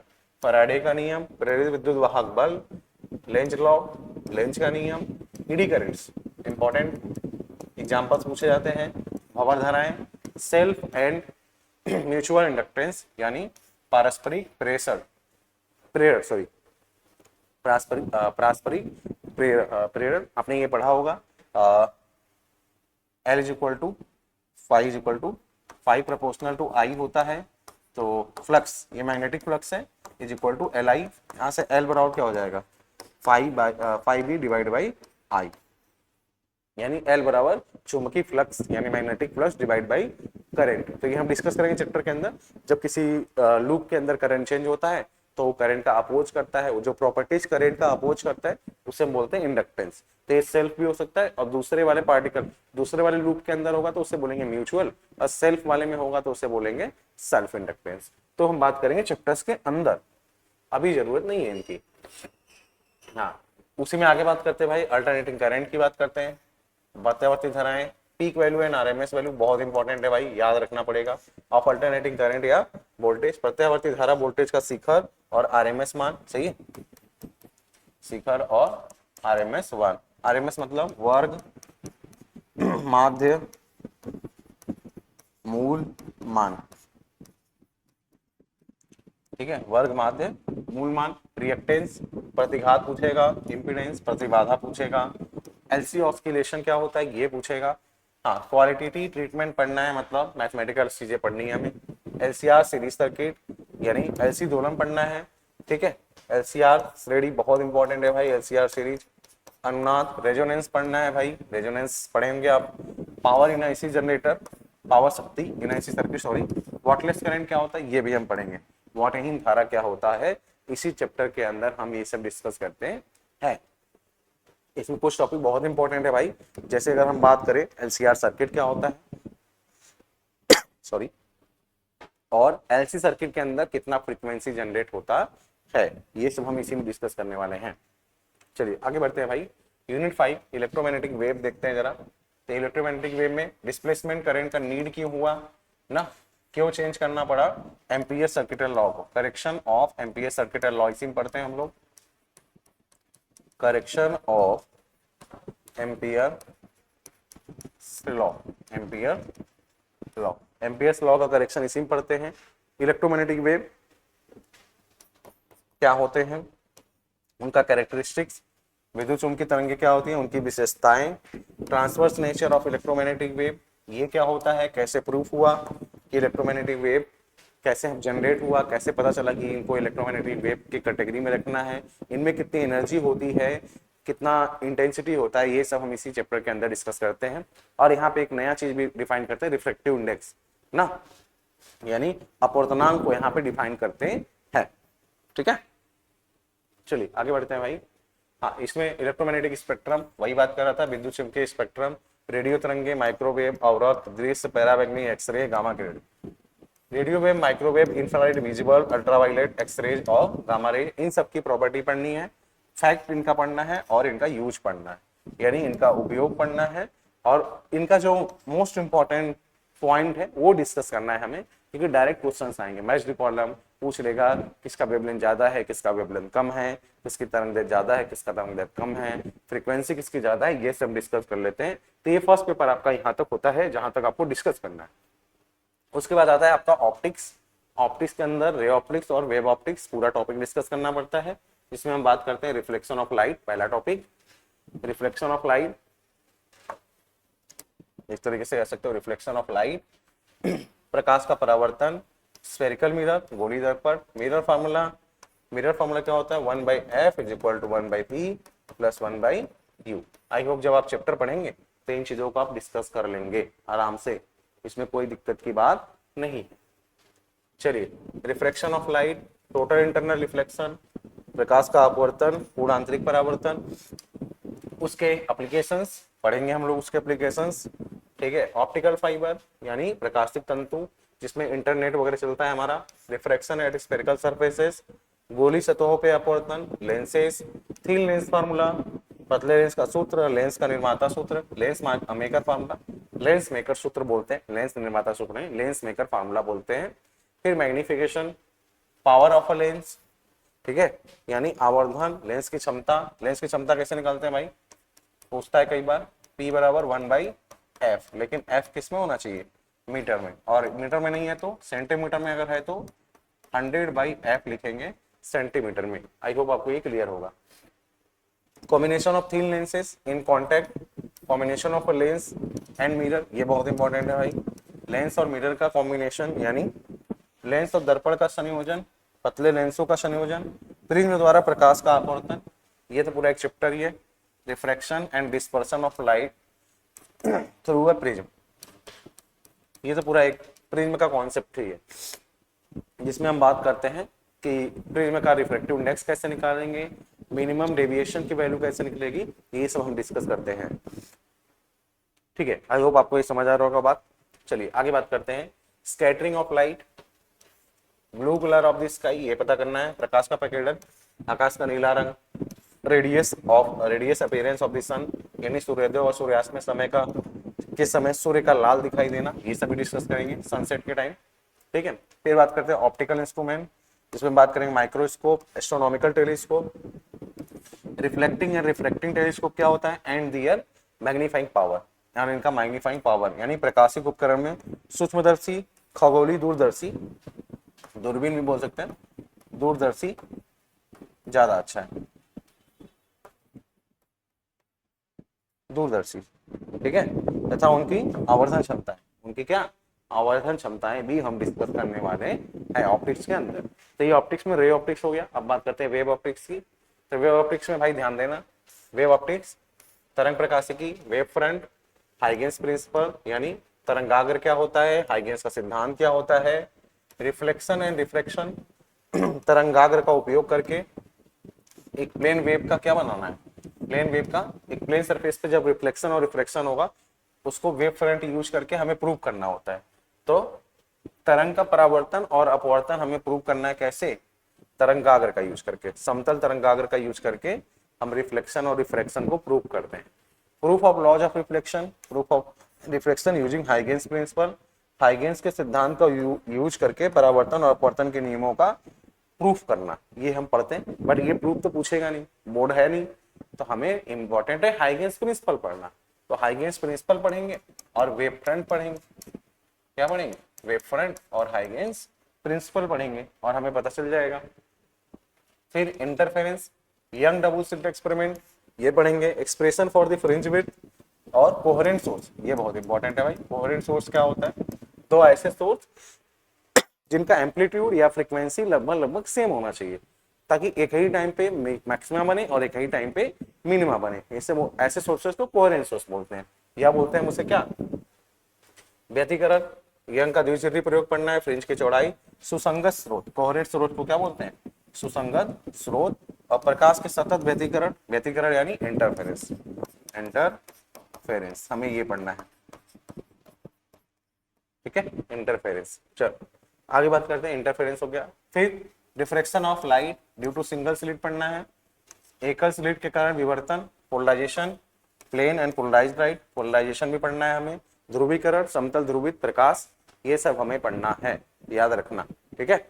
फैराडे का नियम, प्रेरित विद्युत वाहक बल, लेंज लॉ, लेंज का नियम, ईडी करंट्स इंपॉर्टेंट एग्जांपल्स पूछे जाते हैं। भंवर धाराएं, सेल्फ एंड म्यूचुअल इंडक्टेंस यानी पारस्परिक प्रेरण आपने ये पढ़ा होगा। L is equal to five is equal to 5 proportional to I होता है, तो फ्लक्स, ये मैग्नेटिक फ्लक्स है, इज इक्वल टू LI, यहाँ से L बराबर क्या हो जाएगा 5 डिवाइड बाई I, यानी L बराबर चुंबकीय फ्लक्स यानी magnetic flux divide by current. तो ये हम डिस्कस करेंगे चैप्टर के अंदर, जब किसी लूप के अंदर करंट चेंज होता है तो करंट का अपोज करता है, जो प्रॉपर्टीज करंट का अपोज करता है उसे हम बोलते हैं इंडक्टेंस। तो ये सेल्फ भी हो सकता है और दूसरे वाले पार्टिकल दूसरे वाले लूप के अंदर होगा तो उसे बोलेंगे म्यूचुअल, और सेल्फ वाले में होगा तो उसे बोलेंगे सेल्फ इंडक्टेंस। तो हम बात करेंगे चैप्टर्स के अंदर, अभी जरूरत नहीं है इनकी। हाँ, उसी में आगे बात करते हैं भाई, अल्टरनेटिंग करंट की बात करते हैं। प्रत्यावर्ती धाराएं, peak value and RMS value बहुत इंपॉर्टेंट है भाई, याद रखना पड़ेगा। ऑफ अल्टरनेटिंग करंट या वोल्टेज, प्रत्यावर्ती धारा वोल्टेज का शिखर और आरएमएस मान, सही है, शिखर और आरएमएस मान। आरएमएस मतलब वर्ग, माध्य, मूल, मान, ठीक है, वर्ग माध्य, मूल मान, रिएक्टेंस, प्रतिघात पूछेगा, इंपीडेंस, प्रतिबाधा पूछेगा, एलसी ऑस्किलेशन क्या होता है ये पूछेगा। हाँ, क्वालिटेटिव ट्रीटमेंट पढ़ना है, मतलब मैथमेटिकल चीजें पढ़नी है हमें। एलसीआर सीरीज सर्किट यानी एलसी दोलन पढ़ना है, ठीक है। एलसीआर श्रेणी बहुत इंपॉर्टेंट है भाई, एलसीआर सीरीज। अनुनाद रेजोनेंस पढ़ना है भाई, रेजोनेंस पढ़ेंगे आप। Power in AC generator, power शक्ति in AC circuit, sorry. Wattless current क्या होता है ये भी हम पढ़ेंगे। वाटहीन धारा क्या होता है इसी चैप्टर के अंदर हम ये सब डिस्कस करते हैं। इसमें कुछ टॉपिक बहुत इंपॉर्टेंट है भाई, जैसे अगर हम बात करें एलसीआर सर्किट क्या होता है, सॉरी, और एलसी सर्किट के अंदर कितना फ्रीक्वेंसी जनरेट होता है, ये सब हम इसी में डिस्कस करने वाले हैं। चलिए आगे बढ़ते हैं भाई। यूनिट 5 इलेक्ट्रोमैग्नेटिक वेव देखते हैं जरा। तो इलेक्ट्रोमैग्नेटिक वेव में डिस्प्लेसमेंट करंट का नीड क्यों हुआ ना, क्यों चेंज करना पड़ा, एम्पियर सर्किटल लॉ को, correction of ampere circuital law, इसी में पढ़ते हैं हम लोग। Correction of ampere law, ampere law, Ampere's law का करेक्शन इसी में पढ़ते हैं। इलेक्ट्रोमैग्नेटिक वेव क्या होते हैं, उनका कैरेक्टरिस्टिक्स, विद्युत चुंबकीय तरंगें क्या होती हैं, उनकी विशेषताएं, transverse nature of electromagnetic wave, ये क्या होता है, कैसे प्रूफ हुआ कि इलेक्ट्रोमैग्नेटिक वेव कैसे जनरेट हुआ, कैसे पता चला कि इनको इलेक्ट्रोमैग्नेटिक वेव की कैटेगरी में रखना है, इनमें कितनी एनर्जी होती है, कितना इंटेंसिटी होता है, ये सब हम इसी चैप्टर के अंदर डिस्कस करते हैं। और यहाँ पे एक नया चीज भी डिफाइन करते हैं, रिफ्रैक्टिव इंडेक्स ना, यानी अपवर्तनांक को यहाँ पे डिफाइन करते हैं, ठीक है। चलिए आगे बढ़ते हैं भाई। हाँ, इसमें इलेक्ट्रोमैग्नेटिक स्पेक्ट्रम, वही बात कर रहा था, विद्युत चुम्बकीय स्पेक्ट्रम, रेडियो तरंगे, माइक्रोवेव, अवरक्त, दृश्य, पैराबैंगनी, एक्सरे, गामा किरण। Radio wave, microwave, infrared, visible, ultraviolet, x rays और गामा रे, इन सब की प्रॉपर्टी पढ़नी है, फैक्ट इनका पढ़ना है और इनका यूज पढ़ना है, यानी इनका उपयोग पढ़ना है और इनका जो मोस्ट इंपॉर्टेंट पॉइंट है वो डिस्कस करना है हमें, क्योंकि डायरेक्ट क्वेश्चंस आएंगे। मैच द प्रॉब्लम पूछ लेगा, किसका वेवलेंथ ज्यादा है, किसका वेवलेंथ कम है, किसकी तरंगदैर्घ्य ज्यादा है, किसका तरंगदैर्घ्य कम है, फ्रीक्वेंसी किसकी ज्यादा है, ये सब डिस्कस कर लेते हैं। तो ये फर्स्ट पेपर आपका यहाँ तक होता है जहां तक आपको डिस्कस करना है। उसके बाद आता है आपका ऑप्टिक्स। ऑप्टिक्स के अंदर रे ऑप्टिक्स और वेव ऑप्टिक्स पूरा टॉपिक डिस्कस करना पड़ता है, जिसमें हम बात करते हैं रिफ्लेक्शन ऑफ लाइट, पहला टॉपिक। रिफ्लेक्शन ऑफ लाइट इस तरीके से कह सकते हो, रिफ्लेक्शन ऑफ लाइट, प्रकाश का परावर्तन, स्फेरिकल मिरर, गोली दर्पण, मिरर फार्मूला। मिरर फार्मूला क्या होता है, 1/f = 1/p + 1/u। I hope जब आप चैप्टर पढ़ेंगे तो इन चीजों को आप डिस्कस कर लेंगे आराम से, इसमें कोई दिक्कत की बात नहीं है। चलिए, refraction of light, total internal reflection, प्रकाश का अपवर्तन, पूर्ण आंतरिक परावर्तन, उसके एप्लीकेशंस पढ़ेंगे हम लोग, उसके एप्लीकेशंस, ठीक है। ऑप्टिकल फाइबर यानी प्रकाशिक तंतु, जिसमें इंटरनेट वगैरह चलता है हमारा। रिफ्रैक्शन एट स्फेरिकल सरफेसेस, गोली सतहों पे अपवर्तन, लेंसेस, थिन लेंस फार्मूला, पतले लेंस का सूत्र, लेंस का निर्माता सूत्र, lens maker formula, lens maker सूत्र बोलते हैं, लेंस निर्माता सूत्र नहीं, लेंस मेकर फार्मूला बोलते हैं। फिर magnification, power of a lens, ठीक है, यानी आवर्धन, लेंस की क्षमता। लेंस की क्षमता कैसे निकालते हैं भाई, पूछता है कई बार, P = 1/f, लेकिन f किस में होना चाहिए, मीटर में, और मीटर में नहीं है तो सेंटीमीटर में, अगर है तो 100/f लिखेंगे सेंटीमीटर में। आई होप आपको ये क्लियर होगा। Combination of thin lenses in contact, combination of a lens and mirror, ये बहुत इंपॉर्टेंट है भाई। लेंस और मिरर का कॉम्बिनेशन यानी लेंस और दर्पण का संयोजन, पतले लेंसों का संयोजन, प्रिज्म द्वारा प्रकाश का अपवर्तन, ये तो पूरा एक चैप्टर ही है। Refraction and dispersion of light through a prism, ये तो पूरा एक प्रिज्म का कॉन्सेप्ट ही है, जिसमें हम बात करते हैं कि प्रिज्म का रिफ्रैक्टिव इंडेक्स कैसे निकालेंगे, मिनिमम डेविएशन की वैल्यू कैसे निकलेगी, ये सब हम डिस्कस करते हैं, ठीक है। आई होप आपको ये समझ आ रहा होगा बात। चलिए आगे बात करते हैं, scattering of light, blue colour of the sky, ये पता करना है, प्रकाश का प्रकीर्णन, आकाश का नीला रंग, रेडियस अपीयरेंस ऑफ द सन, यानी सूर्योदय और सूर्यास्त में समय का, किस समय सूर्य का लाल दिखाई देना, ये सभी डिस्कस करेंगे सनसेट के टाइम, ठीक है। फिर बात करते हैं ऑप्टिकल इंस्ट्रूमेंट, जिसमें बात करेंगे microscope, astronomical telescope, reflecting and refracting telescope क्या होता है, एंड दियर मैग्नीफाइंग पावर, यानी इनका मैग्नीफाइंग पावर, यानी प्रकाशिक उपकरण में सूक्ष्मदर्शी, खगोलीय दूरदर्शी, दूरबीन भी बोल सकते हैं, दूरदर्शी ज्यादा अच्छा है, दूरदर्शी, ठीक है। तथा उनकी आवर्धन क्षमता है, उनकी क्या आवर्धन क्षमताएं भी हम डिस्कस करने वाले हैं ऑप्टिक्स के अंदर। तो ये ऑप्टिक्स में रे ऑप्टिक्स हो गया। अब बात करते हैं वेव ऑप्टिक्स की। तो वेव ऑप्टिक्स में भाई ध्यान देना, वेव ऑप्टिक्स तरंग प्रकाशिकी, वेव फ्रंट, हाइगेंस प्रिंसिपल यानी तरंगाग्र क्या होता है, हाइगेंस का सिद्धांत क्या होता है, रिफ्लेक्शन एंड रिफ्रैक्शन, तरंगाग्र का उपयोग करके एक प्लेन वेव का क्या बनाना है, प्लेन वेव का एक प्लेन सरफेस पे जब रिफ्लेक्शन और रिफ्रैक्शन होगा उसको वेव फ्रंट यूज करके हमें प्रूव करना होता है। तो तरंग का परावर्तन और अपवर्तन हमें प्रूव करना है कैसे, तरंगाग्र का यूज करके, समतल तरंगाग्र का यूज करके हम रिफ्लेक्शन और रिफ्रैक्शन को प्रूव करते हैं। Proof of laws of reflection, proof of reflection using Huygens principle, Huygens के सिद्धांत का यूज करके परावर्तन और अपवर्तन के नियमों का प्रूफ करना, ये हम पढ़ते हैं। बट ये प्रूफ तो पूछेगा नहीं, बोर्ड है नहीं, तो हमें इंपॉर्टेंट है हाइगेंस प्रिंसिपल पढ़ना। तो हाइगेंस प्रिंसिपल पढ़ेंगे और वेव फ्रंट पढ़ेंगे, क्या पढ़ेंगे, वेव फ्रंट और हाइगेंस प्रिंसिपल पढ़ेंगे और हमें पता चल जाएगा। फिर interference, young double slit experiment ये पढ़ेंगे, expression for the fringe width और कोहेरेंट सोर्स, ये बहुत इंपॉर्टेंट है भाई। कोहेरेंट सोर्स क्या होता है, तो ऐसे सोर्स जिनका एम्पलीट्यूड या फ्रीक्वेंसी लगभग लगभग सेम होना चाहिए ताकि एक ही टाइम पे मैक्सिमा बने और एक ही टाइम पे मिनिमा बने, ऐसे सोर्सेस को कोहेरेंट सोर्स बोलते हैं। या बोलते हैं उसे क्या, व्यतिकरण, यंग का द्विचक्रीय प्रयोग पढ़ना है, फ्रिंज की चौड़ाई, सुसंगत स्रोत, कोहेरेंट स्रोत को क्या बोलते हैं, सुसंगत स्रोत, और प्रकाश के सतत व्यतिकरण, व्यतिकरण यानी इंटरफेरेंस, इंटरफेरेंस हमें ये पढ़ना है, ठीक है, इंटरफेरेंस। चलो आगे बात करते हैं, इंटरफेरेंस हो गया। फिर diffraction of light due to single slit पढ़ना है, एकल स्लिट के कारण विवर्तन, polarisation, plane and polarised light, polarisation भी पढ़ना है हमें, ध्रुवीकरण, समतल ध्रुवित प्रकाश, ये सब हमें पढ़ना है, याद रखना, ठीक है।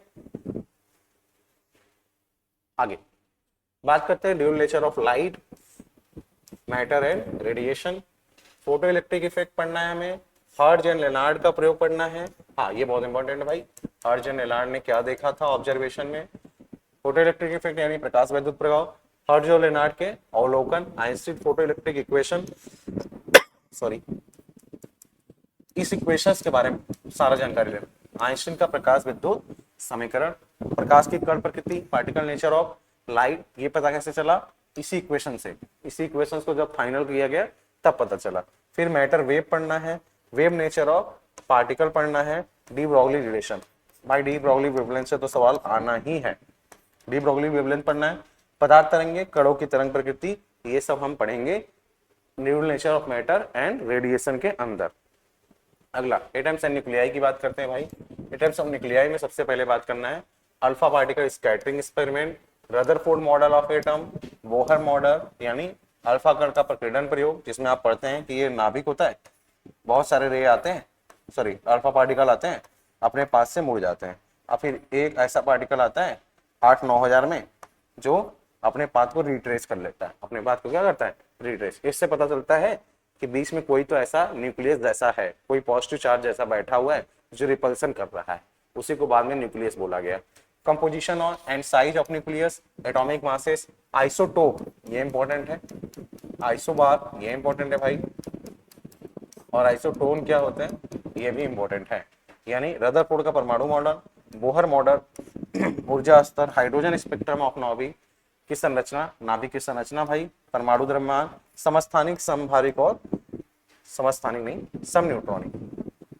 आगे बात करते हैं dual nature of light, matter and radiation, photo electric effect पढ़ना है हमें, हर्ट्ज एंड लेनार्ड का प्रयोग पढ़ना है। हाँ ये बहुत इंपॉर्टेंट है भाई, हर्ट्ज एंड लेनार्ड ने क्या देखा था ऑब्जर्वेशन में, फोटो इलेक्ट्रिक इफेक्ट यानी प्रकाश वैद्युत प्रभाव, हर्ट्ज और लेनार्ड के अवलोकन, Einstein photo electric equation, sorry इस इक्वेशंस के बारे में सारा जानकारी लेना, आइंस्टीन का प्रकाश विद्युत समीकरण, प्रकाश की कण प्रकृति, पार्टिकल नेचर ऑफ लाइट, ये पता कैसे चला, इसी इक्वेशन से, इसी इक्वेशंस को जब फाइनल किया गया तब पता चला। फिर मैटर वेव पढ़ना है, वेव नेचर ऑफ पार्टिकल पढ़ना है, डी ब्रॉगली रिलेशन, भाई डी ब्रॉगली वेवलेंथ से तो सवाल आना ही है, डी ब्रॉगली वेवलेंथ पढ़ना है, पदार्थ तरंगे, कणों की तरंग प्रकृति, ये सब हम पढ़ेंगे dual nature of matter and radiation के अंदर। अगला एटम्स एंड न्यूक्लियाई की बात करते हैं भाई। एटम्स और न्यूक्लियाई में सबसे पहले बात करना है alpha particle scattering experiment, Rutherford model of atom, Bohr model यानी अल्फा कण का प्रकीर्णन प्रयोग, जिसमें आप पढ़ते हैं कि ये नाभिक होता है, बहुत सारे रे आते हैं, सॉरी अल्फा पार्टिकल आते हैं, अपने पास से मुड़ जाते हैं, और फिर एक ऐसा पार्टिकल आता है 8-9 हजार में जो अपने पाथ को रिट्रेस कर लेता है, अपने पाथ को क्या करता है, रिट्रेस। इससे पता चलता है कि बीच में कोई तो ऐसा न्यूक्लियस जैसा है, कोई पॉजिटिव चार्ज जैसा बैठा हुआ है जो रिपल्सन कर रहा है, उसी को बाद में न्यूक्लियस बोला गया। Composition and size of nucleus, atomic masses, isotope ये इंपॉर्टेंट है, आइसोबार ये इंपॉर्टेंट है भाई, और आइसोटोन क्या होते हैं ये भी इंपॉर्टेंट है, यानी रदरफोर्ड का परमाणु मॉडल, बोहर मॉडल, ऊर्जा स्तर, हाइड्रोजन स्पेक्ट्रम ऑफ नाभिक की संरचना, नाभिक की संरचना भाई, परमाणु द्रव्यमान, समस्थानिक, समभारिक और समस्थानिक नहीं सम न्यूट्रॉनिक,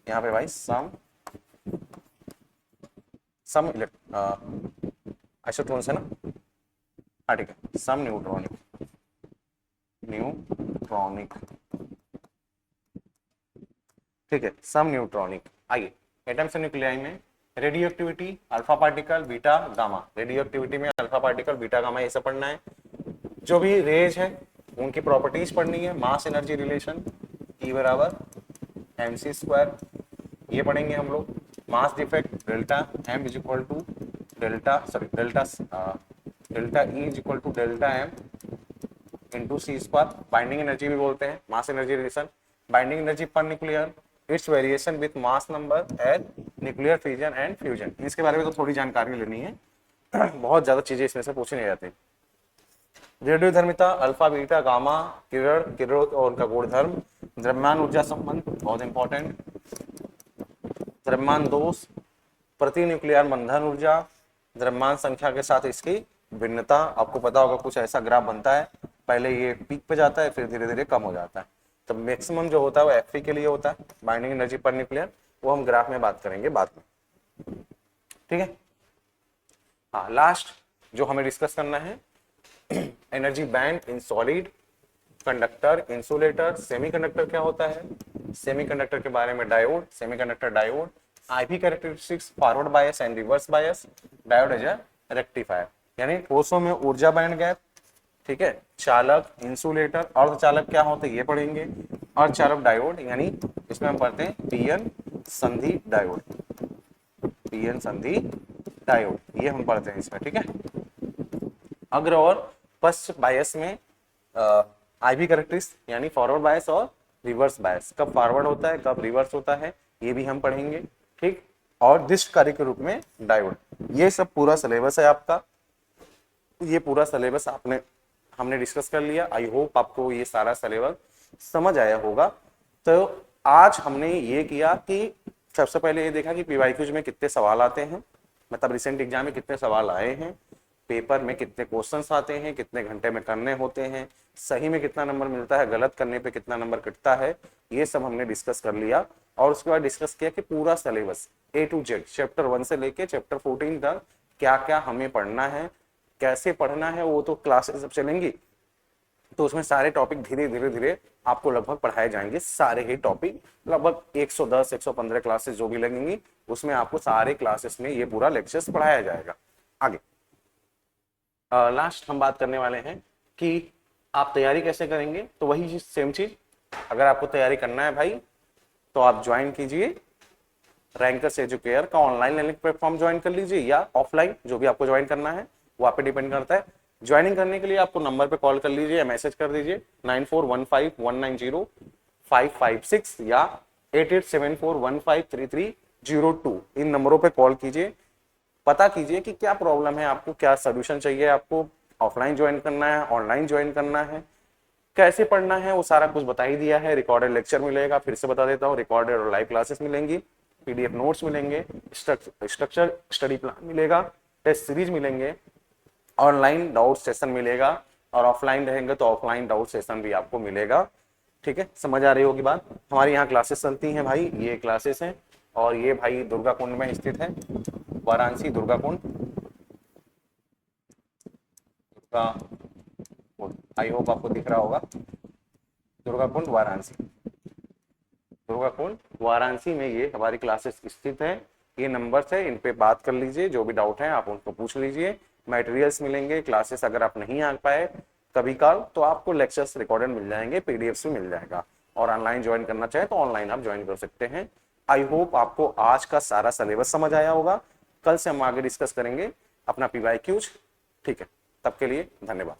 यहाँ पे भाई सम आइसोटोन से ना, हाँ ठीक है, सम न्यूट्रॉनिक, न्यूट्रॉनिक ठीक है, सम न्यूट्रॉनिक। आइए एटम्स एंड न्यूक्लियाई में radio activity, alpha particle, beta, gamma, radio activity में अल्फा पार्टिकल, बीटा, गामा ये सब पढ़ना है। जो भी रेज है उनकी प्रॉपर्टीज पढ़नी है, मास एनर्जी रिलेशन E बराबर mc², ये पढ़ेंगे हम लोग। Mass defect delta m is equal to delta E is equal to delta m into c², binding energy भी बोलते हैं mass energy relation, binding energy पर nuclear, its variation with mass number at nuclear fission and fusion, इसके बारे में तो थोड़ी जानकारी लेनी है, बहुत ज्यादा चीजें इसमें से पूछी नहीं जाती। रेडियोधर्मिता, alpha beta gamma, Kiran Kiran और उनका गुणधर्म, द्रव्यमान ऊर्जा संबंध बहुत इंपॉर्टेंट, द्रव्यमान दोष, प्रति न्यूक्लियर बंधन ऊर्जा, द्रव्यमान संख्या के साथ इसकी भिन्नता। आपको पता होगा कुछ ऐसा ग्राफ बनता है, पहले ये पीक पे जाता है फिर धीरे धीरे कम हो जाता है, तो मैक्सिमम जो होता है वो एफ के लिए होता है, बाइंडिंग एनर्जी पर न्यूक्लियर, वो हम ग्राफ में बात करेंगे बाद में, ठीक है। हाँ, लास्ट जो हमें डिस्कस करना है, energy band in solid, conductor, insulator, semiconductor क्या होता है, सेमीकंडक्टर के बारे में diode, semiconductor diode, IP characteristics, forward bias and reverse bias, diode as a rectifier, यानी कोषों में ऊर्जा बैंड गैप, ठीक है, चालक, इंसुलेटर, अर्धचालक क्या होते हैं ये पढ़ेंगे, अर्धचालक डायोड, यानी इसमें हम पढ़ते हैं पीएन संधि डायोड, पीएन संधि डायोड, ये हम पढ़ते हैं इसमें, ठीक है। अग्र और पश्च बायस में आईवी कैरेक्टरिस्टिक्स यानी फॉरवर्ड बायस और रिवर्स बायस, कब फॉरवर्ड होता है कब रिवर्स होता है ये भी हम पढ़ेंगे, ठीक। और दिष्ट कार्य के रूप में डायोड, ये सब पूरा सिलेबस है आपका, ये पूरा सिलेबस हमने डिस्कस कर लिया। आई होप आपको ये सारा सिलेबस समझ आया होगा। तो आज हमने ये किया कि सबसे पहले ये देखा कि पीवाईक्यूज में कितने सवाल आते हैं, मतलब रिसेंट एग्जाम में कितने सवाल आए हैं, पेपर में कितने क्वेश्चंस आते हैं, कितने घंटे में करने होते हैं, सही में कितना नंबर मिलता है, गलत करने पे कितना नंबर कटता है, ये सब हमने डिस्कस कर लिया। और उसके बाद डिस्कस किया कि पूरा syllabus A to Z chapter 1 से लेके चैप्टर 14 तक क्या क्या हमें पढ़ना है, कैसे पढ़ना है, वो तो क्लासेस सब चलेंगी, तो उसमें सारे टॉपिक धीरे धीरे धीरे आपको लगभग पढ़ाए जाएंगे, सारे ही टॉपिक लगभग 110 115 क्लासेस जो भी लगेंगी उसमें आपको सारे क्लासेस में ये पूरा लेक्चर्स पढ़ाया जाएगा। आगे लास्ट हम बात करने वाले हैं कि आप तैयारी कैसे करेंगे, तो वही सेम चीज, अगर आपको तैयारी करना है भाई तो आप ज्वाइन कीजिए रैंकर्स एजुकेयर का ऑनलाइन लर्निंग प्लेटफॉर्म ज्वाइन कर लीजिए, या ऑफलाइन जो भी आपको ज्वाइन करना है वो आप पे डिपेंड करता है। ज्वाइनिंग करने के लिए आपको नंबर पे कॉल कर लीजिए या मैसेज कर दीजिए 9415190556 या 8874153302, इन नंबरों पे कॉल कीजिए, पता कीजिए कि क्या प्रॉब्लम है आपको, क्या सोल्यूशन चाहिए आपको, ऑफलाइन ज्वाइन करना है ऑनलाइन ज्वाइन करना है, कैसे पढ़ना है वो सारा कुछ बता ही दिया है। रिकॉर्डेड लेक्चर मिलेगा, फिर से बता देता हूँ, रिकॉर्डेड और लाइव क्लासेस मिलेंगी, पीडीएफ नोट्स मिलेंगे, स्ट्रक्चर स्टडी प्लान मिलेगा, टेस्ट सीरीज मिलेंगे, ऑनलाइन डाउट सेशन मिलेगा, और ऑफलाइन रहेंगे तो ऑफलाइन डाउट सेशन भी आपको मिलेगा, ठीक है। समझ आ रही होगी बात। हमारी यहाँ क्लासेस चलती हैं भाई, ये क्लासेस हैं, और ये भाई दुर्गा कुंड में स्थित है, वाराणसी दुर्गा कुंड, आई होप आपको दिख रहा होगा, दुर्गा कुंड वाराणसी, दुर्गा कुंड वाराणसी में ये हमारी क्लासेस स्थित है। ये नंबर्स है, इन पे बात कर लीजिए, जो भी डाउट है आप उनको पूछ लीजिए, मटेरियल्स मिलेंगे, क्लासेस अगर आप नहीं आ पाए कभी काल तो आपको लेक्चर्स रिकॉर्डेड मिल जाएंगे, पीडीएफ भी मिल जाएगा, और ऑनलाइन ज्वाइन करना चाहे तो ऑनलाइन आप ज्वाइन कर सकते हैं। आई होप आपको आज का सारा सिलेबस समझ आया होगा। कल से हम आगे डिस्कस करेंगे अपना पीवाईक्यूज, ठीक है। तब के लिए धन्यवाद।